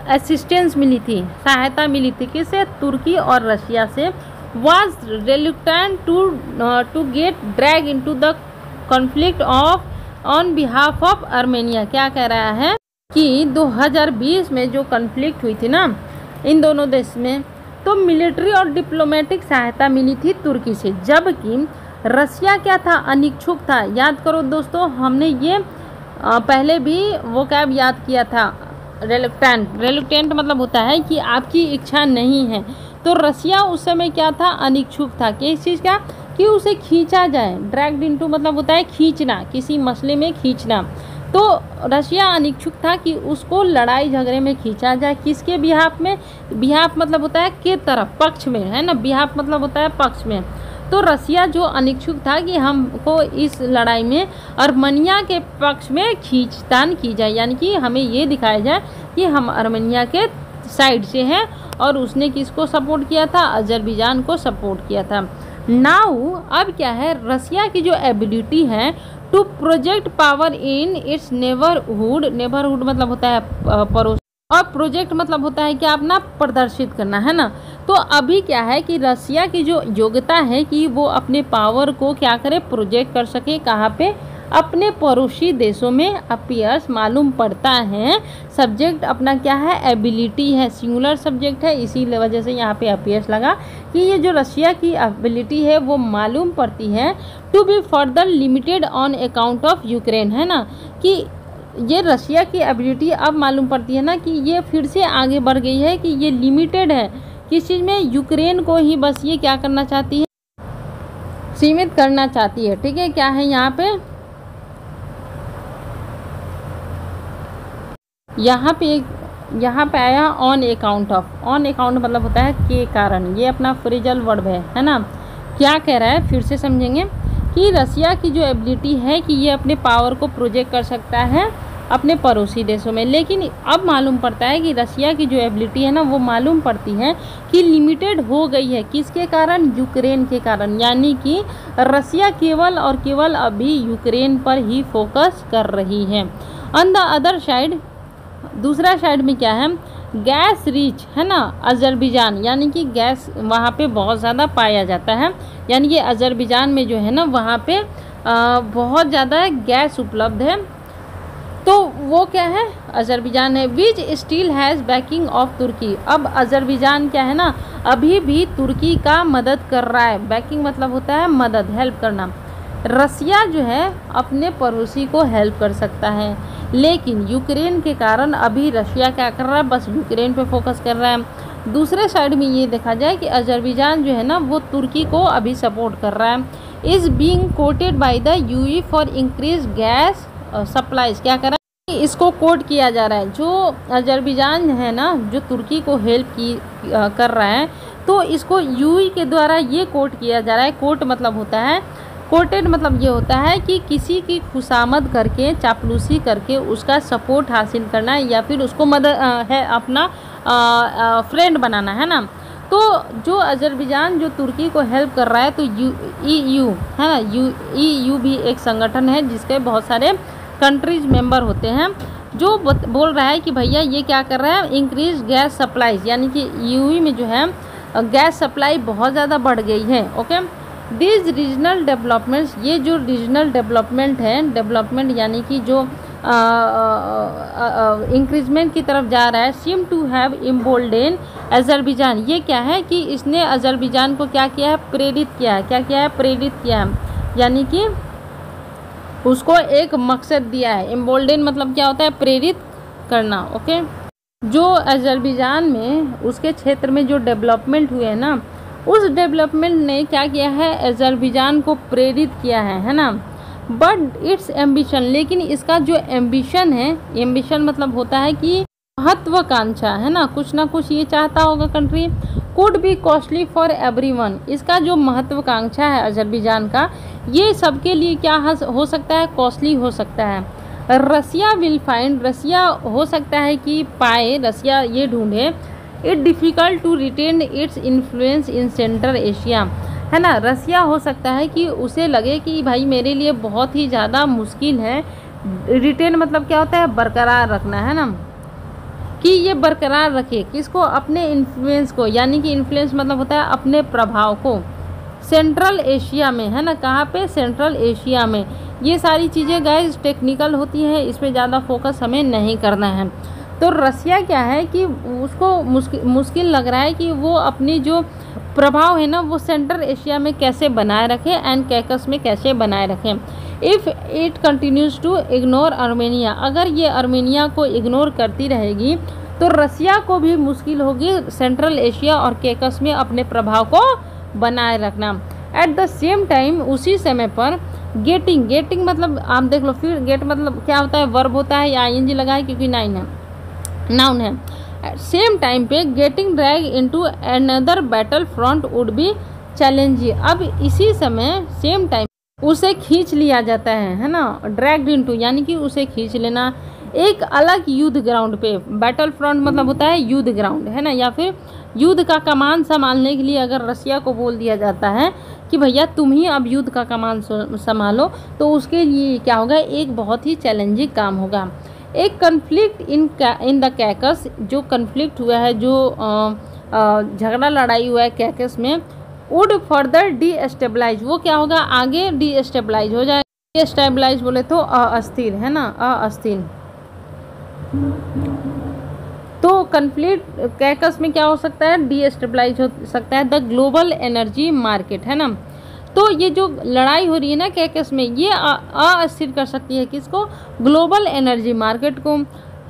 असिस्टेंस मिली थी, सहायता मिली थी, किससे? तुर्की और रशिया से। was reluctant to get dragged into the conflict on behalf of Armenia। क्या कह रहा है कि 2020 में जो कन्फ्लिक्ट हुई थी ना इन दोनों देश में, तो मिलिट्री और डिप्लोमेटिक सहायता मिली थी तुर्की से, जबकि रसिया क्या था? अनिच्छुक था। याद करो दोस्तों, हमने ये पहले भी वो कैब याद किया था, रेलुक्टेंट मतलब होता है कि आपकी इच्छा नहीं है। तो रसिया उस समय क्या था? अनिच्छुक था। किस चीज़ का? कि उसे खींचा जाए। ड्रैग्ड इनटू मतलब होता है खींचना, किसी मसले में खींचना। तो रशिया अनिच्छुक था कि उसको लड़ाई झगड़े में खींचा जाए। किसके बिहाफ में? बिहाफ मतलब होता है के तरफ, पक्ष में, है ना। बिहाफ मतलब होता है पक्ष में। तो रसिया जो अनिच्छुक था कि हमको इस लड़ाई में अर्मेनिया के पक्ष में खींचतान की जाए, यानी कि हमें ये दिखाया जाए कि हम अर्मेनिया के साइड से हैं। और उसने किसको सपोर्ट किया था? अजरबैजान को सपोर्ट किया था। नाउ अब क्या है? रसिया की जो एबिलिटी है to project power in its neighbourhood, neighbourhood मतलब होता है पड़ोस, और प्रोजेक्ट मतलब होता है कि अपना प्रदर्शित करना, है ना। तो अभी क्या है कि रसिया की जो योग्यता है कि वो अपने पावर को क्या करे? प्रोजेक्ट कर सके। कहाँ पे? अपने पड़ोसी देशों में। अपीयर्स मालूम पड़ता है, सब्जेक्ट अपना क्या है? एबिलिटी है, सिंगुलर सब्जेक्ट है, इसी वजह से यहाँ पे अपीयर्स लगा कि ये जो रसिया की एबिलिटी है वो मालूम पड़ती है to be further limited on account of Ukraine, है ना। कि ये रसिया की एबिलिटी अब मालूम पड़ती है ना कि ये फिर से आगे बढ़ गई है, कि ये लिमिटेड है किस चीज़ में? यूक्रेन को ही बस ये क्या करना चाहती है? सीमित करना चाहती है। ठीक है, क्या है यहाँ पे? यहाँ पे आया on account of. On account मतलब होता है के कारण। ये अपना फ्रेजल वर्ब है ना। क्या कह रहा है? फिर से समझेंगे कि रसिया की जो एबिलिटी है कि ये अपने पावर को प्रोजेक्ट कर सकता है अपने पड़ोसी देशों में। लेकिन अब मालूम पड़ता है कि रसिया की जो एबिलिटी है ना वो मालूम पड़ती है कि लिमिटेड हो गई है। किसके कारण? यूक्रेन के कारण। यानी कि रसिया केवल और केवल अभी यूक्रेन पर ही फोकस कर रही है। ऑन द अदर साइड, दूसरा साइड में क्या है? गैस रिच, है ना, अजरबैजान, यानी कि गैस वहाँ पे बहुत ज़्यादा पाया जाता है। यानी कि अजरबैजान में जो है ना वहाँ पे बहुत ज़्यादा गैस उपलब्ध है। तो वो क्या है? अजरबैजान है। Which still has backing of Turkey. अब अजरबैजान क्या है ना, अभी भी तुर्की का मदद कर रहा है। बैकिंग मतलब होता है मदद, हेल्प करना। रसिया जो है अपने पड़ोसी को हेल्प कर सकता है, लेकिन यूक्रेन के कारण अभी रशिया क्या कर रहा है? बस यूक्रेन पे फोकस कर रहा है। दूसरे साइड में ये देखा जाए कि अजरबैजान जो है ना वो तुर्की को अभी सपोर्ट कर रहा है। Is being courted by the EU for increase gas supplies. क्या कर रहा है? इसको कोट किया जा रहा है। जो अजरबैजान है ना जो तुर्की को हेल्प कर रहा है, तो इसको यूई के द्वारा ये कोट किया जा रहा है। कोट मतलब होता है, कोटेड मतलब ये होता है कि किसी की खुशामद करके, चापलूसी करके उसका सपोर्ट हासिल करना या फिर उसको मदद है अपना फ्रेंड बनाना, है ना। तो जो अजरबैजान जो तुर्की को हेल्प कर रहा है, तो EU है ना, EU भी एक संगठन है जिसके बहुत सारे कंट्रीज मेंबर होते हैं, जो बोल रहा है कि भैया ये क्या कर रहा है? इंक्रीज गैस सप्लाईज, यानी कि EU में जो है गैस सप्लाई बहुत ज़्यादा बढ़ गई है। ओके, दिस रीजनल डेवलपमेंट्स, ये जो रीजनल डेवलपमेंट है, डेवलपमेंट यानी कि जो इंक्रीजमेंट की तरफ जा रहा है, सीम टू हैव इम्बोल्डेन अजरबैजान। ये क्या है कि इसने अजरबैजान को क्या किया है? प्रेरित किया है। क्या किया है? प्रेरित किया है, यानी कि उसको एक मकसद दिया है। इम्बोल्डेन मतलब क्या होता है? प्रेरित करना। ओके, जो अजरबैजान में उसके क्षेत्र में जो डेवलपमेंट हुए हैं ना, उस डेवलपमेंट ने क्या किया है? अजरबैजान को प्रेरित किया है ना। बट इट्स एम्बिशन, लेकिन इसका जो एम्बिशन है, एम्बिशन मतलब होता है कि महत्वाकांक्षा, है ना, कुछ ना कुछ ये चाहता होगा country. Could be costly for everyone, इसका जो महत्वाकांक्षा है अजरबैजान का, ये सबके लिए क्या हो सकता है? कॉस्टली हो सकता है। रसिया विल फाइंड, रसिया हो सकता है कि पाए, रसिया ये ढूंढे, it difficult to retain its influence in central Asia, है ना। रसिया हो सकता है कि उसे लगे कि भाई मेरे लिए बहुत ही ज़्यादा मुश्किल है, रिटेन मतलब क्या होता है? बरकरार रखना, है ना, कि ये बरकरार रखे किसको, अपने इन्फ्लुएंस को, यानी कि इन्फ्लुएंस मतलब होता है अपने प्रभाव को सेंट्रल एशिया में, है ना, कहाँ पे, सेंट्रल एशिया में। ये सारी चीज़ें गाइस टेक्निकल होती हैं, इस पे ज़्यादा फोकस हमें नहीं करना है। तो रसिया क्या है कि उसको मुश्किल लग रहा है कि वो अपनी जो प्रभाव है ना वो सेंट्रल एशिया में कैसे बनाए रखें एंड कैकस में कैसे बनाए रखें। If it continues to ignore Armenia, अगर ये आर्मेनिया को इग्नोर करती रहेगी तो रसिया को भी मुश्किल होगी सेंट्रल एशिया और कैकस में अपने प्रभाव को बनाए रखना। एट द सेम टाइम, उसी समय पर गेटिंग मतलब आप देख लो, फिर गेट मतलब क्या होता है, वर्ब होता है या ING लगा है क्योंकि नाउन है। सेम टाइम पे getting drag into another battle front would be challenging. अब इसी समय सेम टाइम उसे खींच लिया जाता है ना, ड्रैग्ड इनटू यानी कि उसे खींच लेना एक अलग युद्ध ग्राउंड पे। बैटल फ्रंट मतलब होता है युद्ध ग्राउंड, है ना, या फिर युद्ध का कमान संभालने के लिए अगर रसिया को बोल दिया जाता है कि भैया तुम ही अब युद्ध का कमान संभालो, तो उसके लिए क्या होगा, एक बहुत ही चैलेंजिंग काम होगा। एक कन्फ्लिक्ट इन द कैकस, जो कन्फ्लिक्ट हुआ है, जो झगड़ा लड़ाई हुआ है कैकस में, वुड फर्दर डीस्टेबलाइज, वो क्या होगा, आगे डीस्टेबलाइज हो जाएगा। डीस्टेबलाइज बोले तो अस्थिर, है ना, अस्थिर। तो कन्फ्लिक्ट कैकस में क्या हो सकता है, डीस्टेबलाइज हो सकता है द ग्लोबल एनर्जी मार्केट, है ना। तो ये जो लड़ाई हो रही है ना कैकस में, ये अस्थिर कर सकती है किसको, ग्लोबल एनर्जी मार्केट को,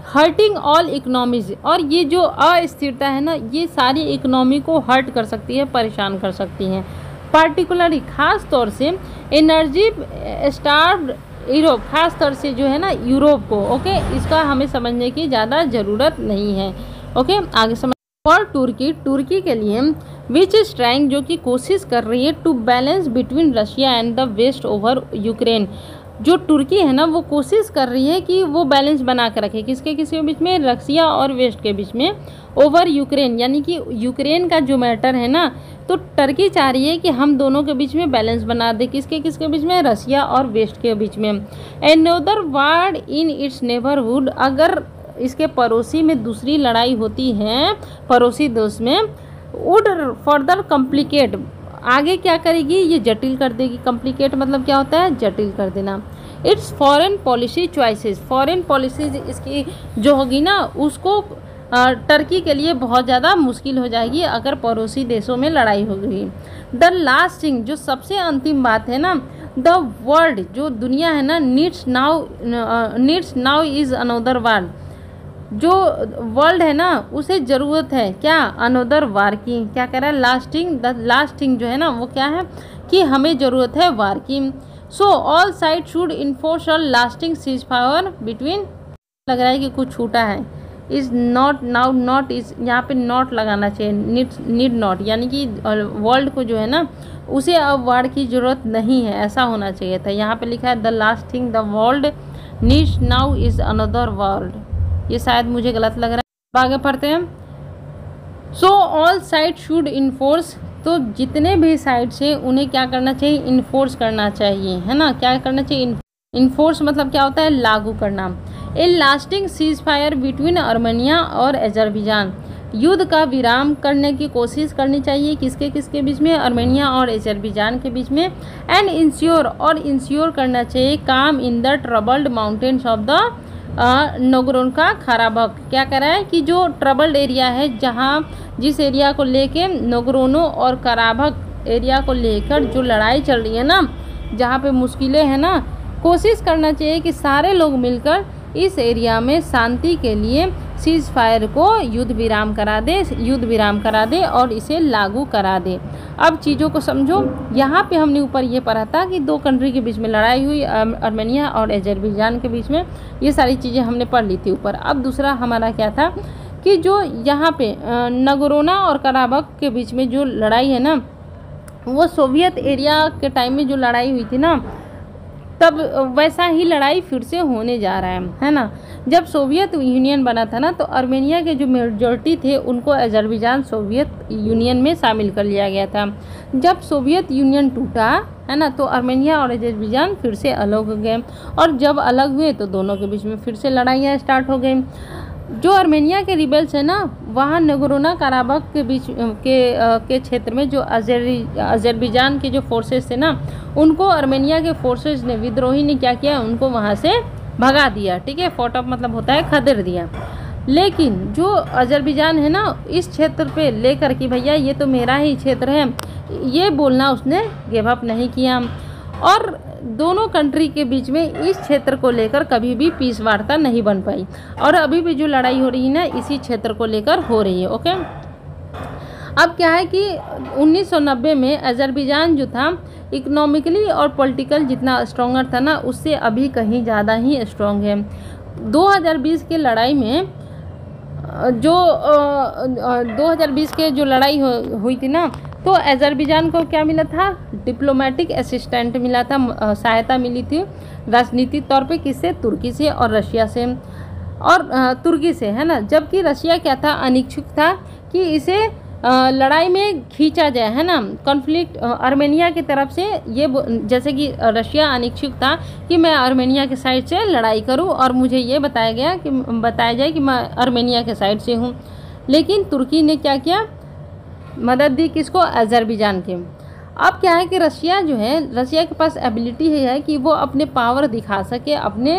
हर्टिंग ऑल इकोनॉमीज। और ये जो अस्थिरता है ना, ये सारी इकोनॉमी को हर्ट कर सकती है, परेशान कर सकती हैं। पार्टिकुलरली खास तौर से एनर्जी स्टार्व्ड यूरोप, खास तौर से जो है ना यूरोप को। ओके, इसका हमें समझने की ज़्यादा ज़रूरत नहीं है। ओके, आगे समझ। और तुर्की के लिए विच इज ट्राइंग, जो कि कोशिश कर रही है to balance between Russia and the west over Ukraine. जो तुर्की है ना वो कोशिश कर रही है कि वो बैलेंस बना कर रखे, किसके बीच में, रसिया और वेस्ट के बीच में, ओवर यूक्रेन, यानी कि यूक्रेन का जो मैटर है ना, तो टर्की चाह रही है कि हम दोनों के बीच में बैलेंस बना दे, किसके बीच में, रसिया और वेस्ट के बीच में। अनदर वार इन इट्स नेबरहुड, अगर इसके पड़ोसी में दूसरी लड़ाई होती है, पड़ोसी देश में, वुड फर्दर कॉम्प्लिकेट, आगे क्या करेगी, ये जटिल कर देगी। कॉम्प्लिकेट मतलब क्या होता है, जटिल कर देना। It's foreign policy choices, foreign policies इसकी जो होगी ना, उसको टर्की के लिए बहुत ज़्यादा मुश्किल हो जाएगी अगर पड़ोसी देशों में लड़ाई हो गई। द लास्ट थिंग, जो सबसे अंतिम बात है ना, द वर्ल्ड, जो दुनिया है ना, needs now is another world, जो वर्ल्ड है ना उसे ज़रूरत है क्या, अनदर वार की। क्या कह रहा है, द लास्टिंग जो है ना वो क्या है कि हमें ज़रूरत है वार की। So all side should enforce a lasting ceasefire between, लग रहा है कि कुछ छूटा है, is not now, not is, यहाँ पे नॉट लगाना चाहिए, नीड नॉट, यानी कि वर्ल्ड को जो है ना उसे अब वार की ज़रूरत नहीं है, ऐसा होना चाहिए था। यहाँ पे लिखा है the lasting the world needs now is another world, ये शायद मुझे गलत लग रहा है। आगे पढ़ते हैं। So all side should enforce, तो जितने भी साइड्स हैं उन्हें क्या करना चाहिए, इन्फोर्स करना चाहिए, है ना। क्या करना चाहिए, इन्फोर्स मतलब क्या होता है, लागू करना। A lasting ceasefire between Armenia और अजरबैजान, युद्ध का विराम करने की कोशिश करनी चाहिए, किसके बीच में, आर्मेनिया और अजरबैजान के बीच में। एंड इंश्योर करना चाहिए calm in the troubled mountains of the Nagorno का खाराबक। क्या कह रहा है कि जो ट्रबल्ड एरिया है, जहाँ जिस एरिया को लेके नोगरोनो और कराबक एरिया को लेकर जो लड़ाई चल रही है ना, जहाँ पे मुश्किलें हैं ना, कोशिश करना चाहिए कि सारे लोग मिलकर इस एरिया में शांति के लिए सीज फायर को युद्ध विराम करा दे और इसे लागू करा दे। अब चीज़ों को समझो, यहाँ पे हमने ऊपर ये पढ़ा था कि दो कंट्री के बीच में लड़ाई हुई, आर्मेनिया और अजरबैजान के बीच में, ये सारी चीज़ें हमने पढ़ ली थी ऊपर। अब दूसरा हमारा क्या था कि जो यहाँ पे नगरोना और कराबक के बीच में जो लड़ाई है ना, वो सोवियत एरिया के टाइम में जो लड़ाई हुई थी ना, तब वैसा ही लड़ाई फिर से होने जा रहा है ना। जब सोवियत यूनियन बना था ना, तो आर्मेनिया के जो मेजॉरिटी थे उनको अजरबैजान सोवियत यूनियन में शामिल कर लिया गया था। जब सोवियत यूनियन टूटा, है ना, तो आर्मेनिया और अजरबैजान फिर से अलग हो गए, और जब अलग हुए तो दोनों के बीच में फिर से लड़ाइयाँ स्टार्ट हो गई। जो आर्मेनिया के रिबेल्स हैं ना, वहाँ नगोर्नो कराबाख के बीच के क्षेत्र में जो अजरबैजान के जो फोर्सेस थे ना, उनको आर्मेनिया के फोर्सेस ने, विद्रोही ने क्या किया, उनको वहाँ से भगा दिया। ठीक है, फोट ऑफ मतलब होता है खदेड़ दिया। लेकिन जो अजरबैजान है ना, इस क्षेत्र पे लेकर कि भैया ये तो मेरा ही क्षेत्र है, ये बोलना उसने गिव अप नहीं किया। और दोनों कंट्री के बीच में इस क्षेत्र को लेकर कभी भी पीस वार्ता नहीं बन पाई, और अभी भी जो लड़ाई हो रही है ना, इसी क्षेत्र को लेकर हो रही है। ओके, अब क्या है कि 1990 में अजरबैजान जो था इकोनॉमिकली और पॉलिटिकल जितना स्ट्रॉन्गर था ना, उससे अभी कहीं ज़्यादा ही स्ट्रॉन्ग है। 2020 के लड़ाई में जो 2020 के जो लड़ाई हुई थी ना, तो अजरबैजान को क्या मिला था, डिप्लोमेटिक असिस्टेंट मिला था, सहायता मिली थी राजनीतिक तौर पे, किससे, तुर्की से और रशिया से, और तुर्की से, है ना। जबकि रशिया क्या था, अनिच्छुक था कि इसे लड़ाई में खींचा जाए, है ना। कॉन्फ्लिक्ट आर्मेनिया की तरफ से, ये जैसे कि रशिया अनिच्छुक था कि मैं आर्मेनिया के साइड से लड़ाई करूं और मुझे ये बताया जाए कि मैं आर्मेनिया के साइड से हूं। लेकिन तुर्की ने क्या किया, मदद दी, किसको, अजरबैजान के। अब क्या है कि रशिया जो है, रशिया के पास एबिलिटी है कि वो अपने पावर दिखा सके अपने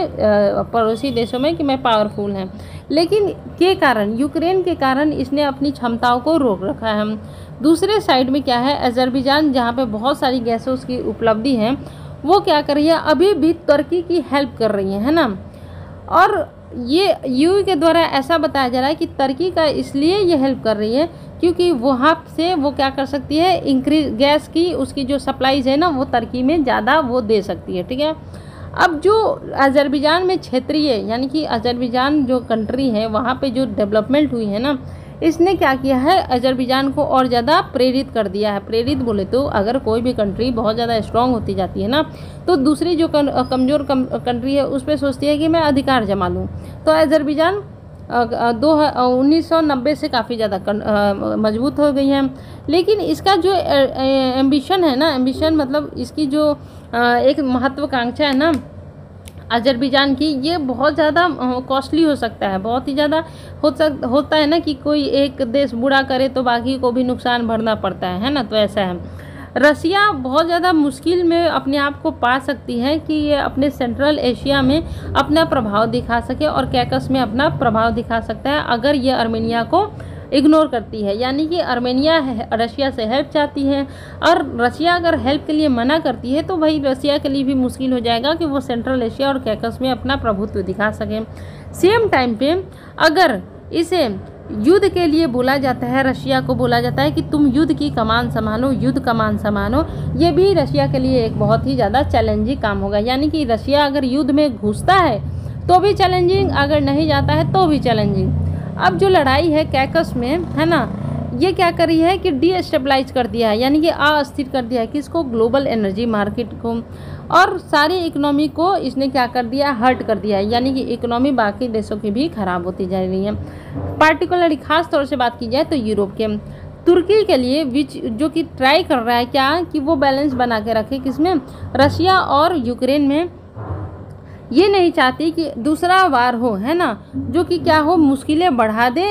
पड़ोसी देशों में कि मैं पावरफुल हैं। लेकिन के कारण, यूक्रेन के कारण इसने अपनी क्षमताओं को रोक रखा है। दूसरे साइड में क्या है, अजरबैजान जहाँ पे बहुत सारी गैसों की उपलब्धि है, वो क्या कर रही है, अभी भी तुर्की की हेल्प कर रही है ना। और ये यूएई के द्वारा ऐसा बताया जा रहा है कि तुर्की का इसलिए ये हेल्प कर रही है क्योंकि वहाँ से वो क्या कर सकती है, इंक्रीज गैस की उसकी जो सप्लाईज है ना, वो तुर्की में ज़्यादा वो दे सकती है। ठीक है, अब जो अजरबैजान में क्षेत्रीय, यानी कि अजरबैजान जो कंट्री है, वहाँ पे जो डेवलपमेंट हुई है ना, इसने क्या किया है, अजरबैजान को और ज़्यादा प्रेरित कर दिया है। प्रेरित बोले तो अगर कोई भी कंट्री बहुत ज़्यादा स्ट्रांग होती जाती है ना, तो दूसरी जो कमज़ोर कंट्री है उस पर सोचती है कि मैं अधिकार जमा लूँ। तो अजरबैजान 1990 से काफ़ी ज़्यादा मजबूत हो गई है। लेकिन इसका जो एम्बिशन है ना, एम्बिशन मतलब इसकी जो एक महत्वाकांक्षा है ना अजरबैजान की, ये बहुत ज़्यादा कॉस्टली हो सकता है। बहुत ही ज़्यादा होता है ना कि कोई एक देश बुरा करे तो बाकी को भी नुकसान भरना पड़ता है ना। तो ऐसा है, रसिया बहुत ज़्यादा मुश्किल में अपने आप को पा सकती है कि ये अपने सेंट्रल एशिया में अपना प्रभाव दिखा सके और कैकस में अपना प्रभाव दिखा सकता है अगर ये आर्मेनिया को इग्नोर करती है। यानी कि आर्मेनिया रशिया से हेल्प चाहती है, और रशिया अगर हेल्प के लिए मना करती है तो भाई रशिया के लिए भी मुश्किल हो जाएगा कि वो सेंट्रल एशिया और कैकस में अपना प्रभुत्व दिखा सकें। सेम टाइम पे अगर इसे युद्ध के लिए बोला जाता है, रशिया को बोला जाता है कि तुम युद्ध की कमान संभालो, युद्ध कमान संभालो, ये भी रशिया के लिए एक बहुत ही ज़्यादा चैलेंजिंग काम होगा। यानी कि रशिया अगर युद्ध में घुसता है तो भी चैलेंजिंग, अगर नहीं जाता है तो भी चैलेंजिंग। अब जो लड़ाई है कैकस में, है ना, ये क्या कर रही है कि डीस्टेबलाइज कर दिया है, यानी कि अस्थिर कर दिया है किसको, ग्लोबल एनर्जी मार्केट को, और सारी इकोनॉमी को इसने क्या कर दिया, हर्ट कर दिया है। यानी कि इकोनॉमी बाकी देशों की भी खराब होती जा रही है। पार्टिकुलरली खास तौर से बात की जाए तो यूरोप के, तुर्की के लिए जो कि ट्राई कर रहा है क्या कि वो बैलेंस बना के रखे, किसमें, रशिया और यूक्रेन में। ये नहीं चाहती कि दूसरा वार हो, है ना, जो कि क्या हो, मुश्किलें बढ़ा दे।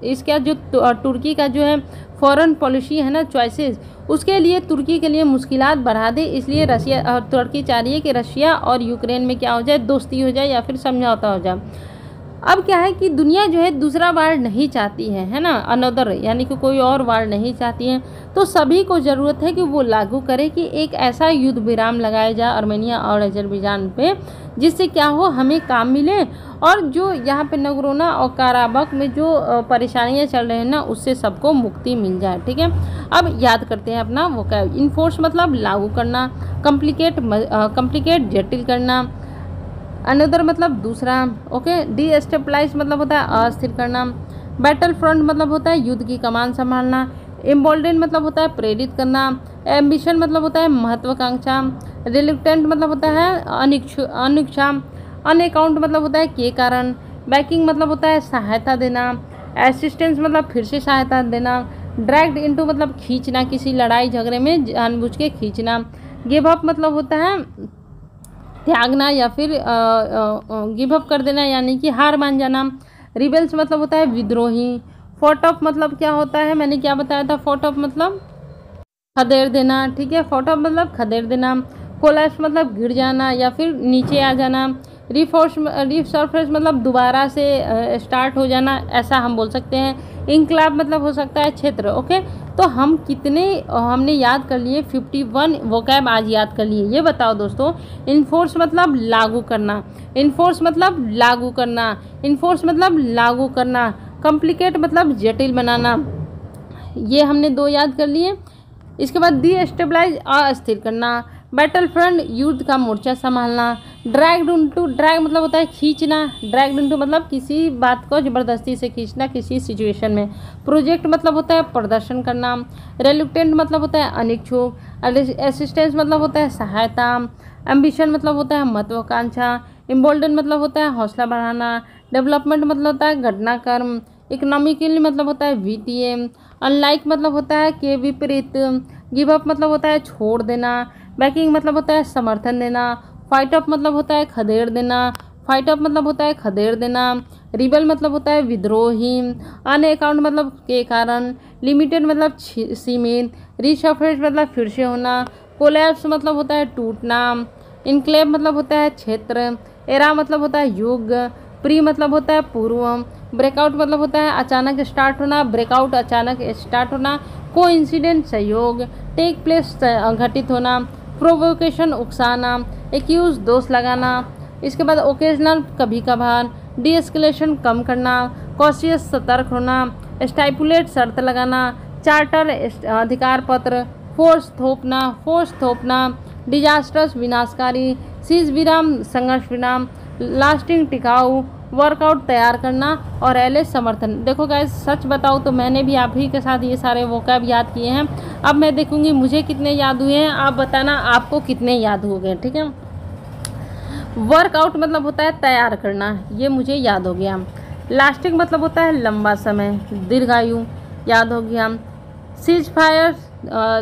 इसका जो तुर्की का जो है फॉरेन पॉलिसी है ना, चॉइसेस, उसके लिए तुर्की के लिए मुश्किलात बढ़ा दे। इसलिए रशिया तुर्की चाह रही है कि रशिया और यूक्रेन में क्या हो जाए, दोस्ती हो जाए या फिर समझौता हो जाए। अब क्या है कि दुनिया जो है दूसरा वार नहीं चाहती है ना, अनदर, यानी कि कोई और वार नहीं चाहती है। तो सभी को ज़रूरत है कि वो लागू करे कि एक ऐसा युद्ध विराम लगाया जाए आर्मेनिया और अजरबैजान पे, जिससे क्या हो, हमें काम मिले, और जो यहाँ पे नगरोर्नो और कराबाख में जो परेशानियाँ चल रही हैं ना, उससे सबको मुक्ति मिल जाए। ठीक है, अब याद करते हैं अपना वो क्या, इन्फोर्स मतलब लागू करना, कम्प्लिकेट जटिल करना, अनदर मतलब दूसरा, ओके, डीस्टेबलाइज मतलब होता है अस्थिर करना, बैटल फ्रंट मतलब होता है युद्ध की कमान संभालना, एम्बोल्डेन मतलब होता है प्रेरित करना, एम्बिशन मतलब होता है महत्वाकांक्षा, रिलुक्टेंट मतलब होता है अनिच्छा, अनअकाउंट मतलब होता है के कारण, बैकिंग मतलब होता है सहायता देना, असिस्टेंस मतलब फिर से सहायता देना, ड्रैग्ड इनटू मतलब खींचना, किसी लड़ाई झगड़े में जानबूझ के खींचना, गिव अप मतलब होता है त्यागना या फिर गिव अप कर देना, यानी कि हार मान जाना, रिबेल्स मतलब होता है विद्रोही। फॉट ऑफ मतलब क्या होता है, मैंने क्या बताया था, फॉट ऑफ मतलब खदेड़ देना, ठीक है, फॉट ऑफ मतलब खदेड़ देना। कोलैप्स मतलब गिर जाना या फिर नीचे आ जाना। रिसर्फेस मतलब दोबारा से स्टार्ट हो जाना, ऐसा हम बोल सकते हैं। इंकलाब मतलब हो सकता है क्षेत्र। ओके, तो हम कितने हमने याद कर लिए, 51 वोकैब आज याद कर लिए। ये बताओ दोस्तों, इन्फोर्स मतलब लागू करना, इन्फोर्स मतलब लागू करना, इन्फोर्स मतलब लागू करना। कॉम्प्लिकेट मतलब जटिल बनाना, ये हमने 2 याद कर लिए। इसके बाद डीस्टेबलाइज अस्थिर करना। बैटल फ्रंट युद्ध का मोर्चा संभालना। ड्रैग्ड इनटू, ड्रैग मतलब होता है खींचना, ड्रैग्ड इनटू मतलब किसी बात को ज़बरदस्ती से खींचना किसी सिचुएशन में। प्रोजेक्ट मतलब होता है प्रदर्शन करना। रेलुक्टेंट मतलब होता है अनिच्छुक। असिस्टेंस मतलब होता है सहायता। एम्बिशन मतलब होता है महत्वाकांक्षा। इम्बोल्डन मतलब होता है हौसला बढ़ाना। डेवलपमेंट मतलब होता है घटनाक्रम। इकोनॉमिकली मतलब होता है वित्तीय। अनलाइक मतलब होता है के विपरीत। गिव अप मतलब होता है छोड़ देना। बैकिंग मतलब होता है समर्थन देना। फाइट अप मतलब होता है खदेड़ देना। फाइट अप मतलब होता है खदेड़ देना। रिबल मतलब होता है विद्रोही। अन अकाउंट मतलब के कारण। लिमिटेड मतलब सीमित। रिसर्फेस मतलब फिर से होना। कोलैप्स मतलब होता है टूटना। इनक्लेव मतलब होता है क्षेत्र। एरा मतलब होता है युग। प्री मतलब होता है पूर्व। ब्रेकआउट मतलब होता है अचानक स्टार्ट होना, ब्रेकआउट अचानक स्टार्ट होना। कोइंसिडेंट सहयोग। टेक प्लेस घटित होना। प्रोवोकेशन उकसाना। एक्यूज दोष लगाना। इसके बाद ओकेजनल कभी कभार। डीएस्केलेशन कम करना। कॉशियस सतर्क होना। स्टाइपुलेट शर्त लगाना। चार्टर अधिकार पत्र। फोर्स थोपना, फोर्स थोपना। डिजास्टर्स विनाशकारी। सीज विराम संघर्ष विराम। लास्टिंग टिकाऊ। वर्कआउट तैयार करना। और एल समर्थन। देखो गाइस, सच बताऊँ तो मैंने भी आप ही के साथ ये सारे वोकैब याद किए हैं। अब मैं देखूंगी मुझे कितने याद हुए हैं, आप बताना आपको कितने याद हो गए, ठीक है। वर्कआउट मतलब होता है तैयार करना, ये मुझे याद हो गया। लास्टिंग मतलब होता है लंबा समय, दीर्घायु, याद हो गया। सीज फायर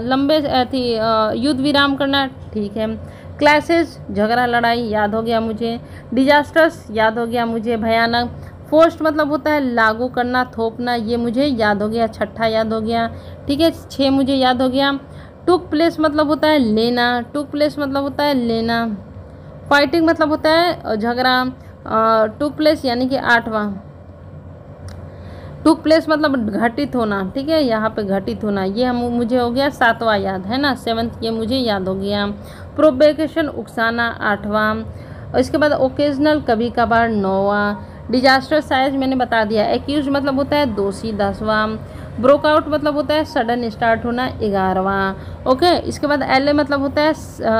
लंबे थी युद्ध विराम करना, ठीक है। क्लैशेस झगड़ा लड़ाई, याद हो गया मुझे। डिजास्टर्स याद हो गया मुझे, भयानक। फोर्स्ड मतलब होता है लागू करना, थोपना, ये मुझे याद हो गया, छठा याद हो गया, ठीक है। 6 मुझे याद हो गया। टुक प्लेस मतलब होता है लेना, टुक प्लेस मतलब होता है लेना। फाइटिंग मतलब होता है झगड़ा। टुक प्लेस यानी कि 8वां। टुक प्लेस मतलब घटित होना, ठीक है, यहाँ पे घटित होना, ये हम मुझे हो गया 7वां याद है ना, 7th ये मुझे याद हो गया। प्रोवेकेशन उकसाना 8वां। और इसके बाद ओकेजनल कभी कभार 9वां। डिजास्टर साइज मैंने बता दिया। एक्यूज मतलब होता है दोषी 10वां। ब्रोकआउट मतलब होता है सडन स्टार्ट होना 11वां। ओके, इसके बाद एल मतलब होता है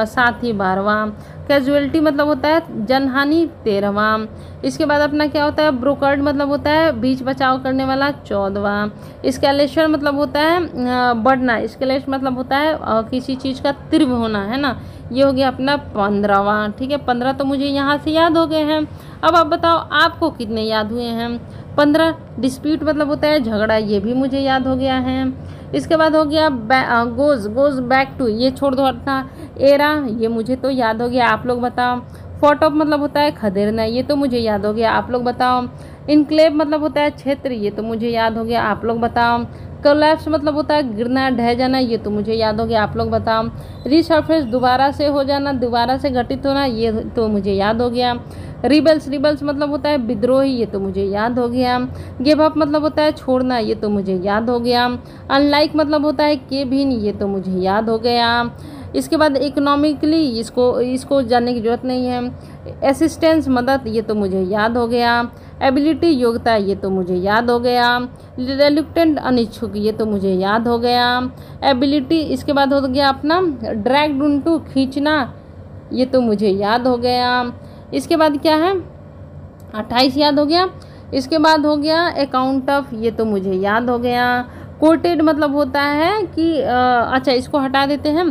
साथी 12वां। कैजुअलिटी मतलब होता है जनहानि 13वां। इसके बाद अपना क्या होता है, ब्रोकर्ड मतलब होता है बीच बचाव करने वाला 14वां। स्केलेशन मतलब होता है बढ़ना, स्केलेश मतलब होता है किसी चीज़ का तीव्र होना, है ना, ये हो गया अपना 15वां, ठीक है। 15 तो मुझे यहाँ से याद हो गए हैं। अब आप बताओ आपको कितने याद हुए हैं। 15 डिस्प्यूट मतलब होता है झगड़ा, ये भी मुझे याद हो गया है। इसके बाद हो गया गोज बैक टू, ये छोड़ दो अपना। एरा, ये मुझे तो याद हो गया, आप लोग बताओ। फॉट ऑफ मतलब होता है खदेड़ना, ये तो मुझे याद हो गया, आप लोग बताओ। इनक्लेव मतलब होता है क्षेत्र, ये तो मुझे याद हो गया, आप लोग बताओ। कोलैप्स मतलब होता है गिरना ढह जाना, ये तो मुझे याद हो गया, आप लोग बताओ। रीसर्फेस दोबारा से हो जाना, दोबारा से घटित होना, ये तो मुझे याद हो गया। रिबल्स मतलब होता है विद्रोही, ये तो मुझे याद हो गया। गिव अप मतलब होता है छोड़ना, ये तो मुझे याद हो गया। अनलाइक मतलब होता है के भिन्न, ये तो मुझे याद हो गया। इसके बाद इकोनॉमिकली इसको जानने की ज़रूरत नहीं है। असिस्टेंस मदद, ये तो मुझे याद हो गया। एबिलिटी योग्यता, ये तो मुझे याद हो गया। रिलुक्टेंट अनिच्छुक, ये तो मुझे याद हो गया। एबिलिटी, इसके बाद हो गया अपना ड्रैग्ड इनटू खींचना, ये तो मुझे याद हो गया। इसके बाद क्या है, 28 याद हो गया। इसके बाद हो गया अकाउंट ऑफ, ये तो मुझे याद हो गया। कोटेड मतलब होता है कि अच्छा इसको हटा देते हैं,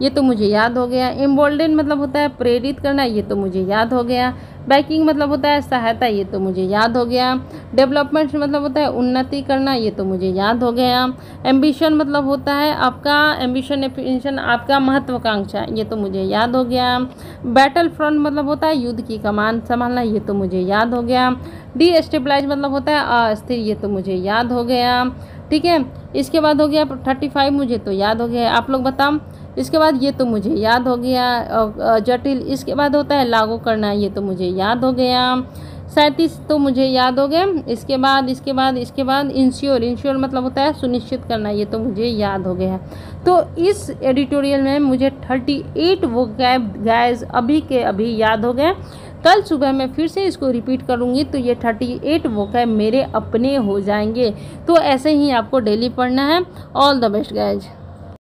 ये तो मुझे याद हो गया। एम्बोल्डन मतलब होता है प्रेरित करना, ये तो मुझे याद हो गया। बैकिंग मतलब होता है सहायता, ये तो मुझे याद हो गया। डेवलपमेंट मतलब होता है उन्नति करना, ये तो मुझे याद हो गया। एम्बिशन मतलब होता है आपका एम्बिशन आपका महत्वाकांक्षा, ये तो मुझे याद हो गया। बैटल फ्रंट मतलब होता है युद्ध की कमान संभालना, ये तो मुझे याद हो गया। डीस्टेबलाइज मतलब होता है अस्थिर, ये तो मुझे याद हो गया। ठीक है, इसके बाद हो गया 35, मुझे तो याद हो गया, आप लोग बताओ। इसके बाद ये तो मुझे याद हो गया जटिल। इसके बाद होता है लागू करना, ये तो मुझे याद हो गया। 37 तो मुझे याद हो गया। इसके बाद इंश्योर मतलब होता है सुनिश्चित करना, ये तो मुझे याद हो गया। तो इस एडिटोरियल में मुझे 38 वोकैब गाइस अभी के अभी याद हो गए। कल सुबह मैं फिर से इसको रिपीट करूँगी तो ये 38 वोकैब मेरे अपने हो जाएंगे। तो ऐसे ही आपको डेली पढ़ना है। All the best guys.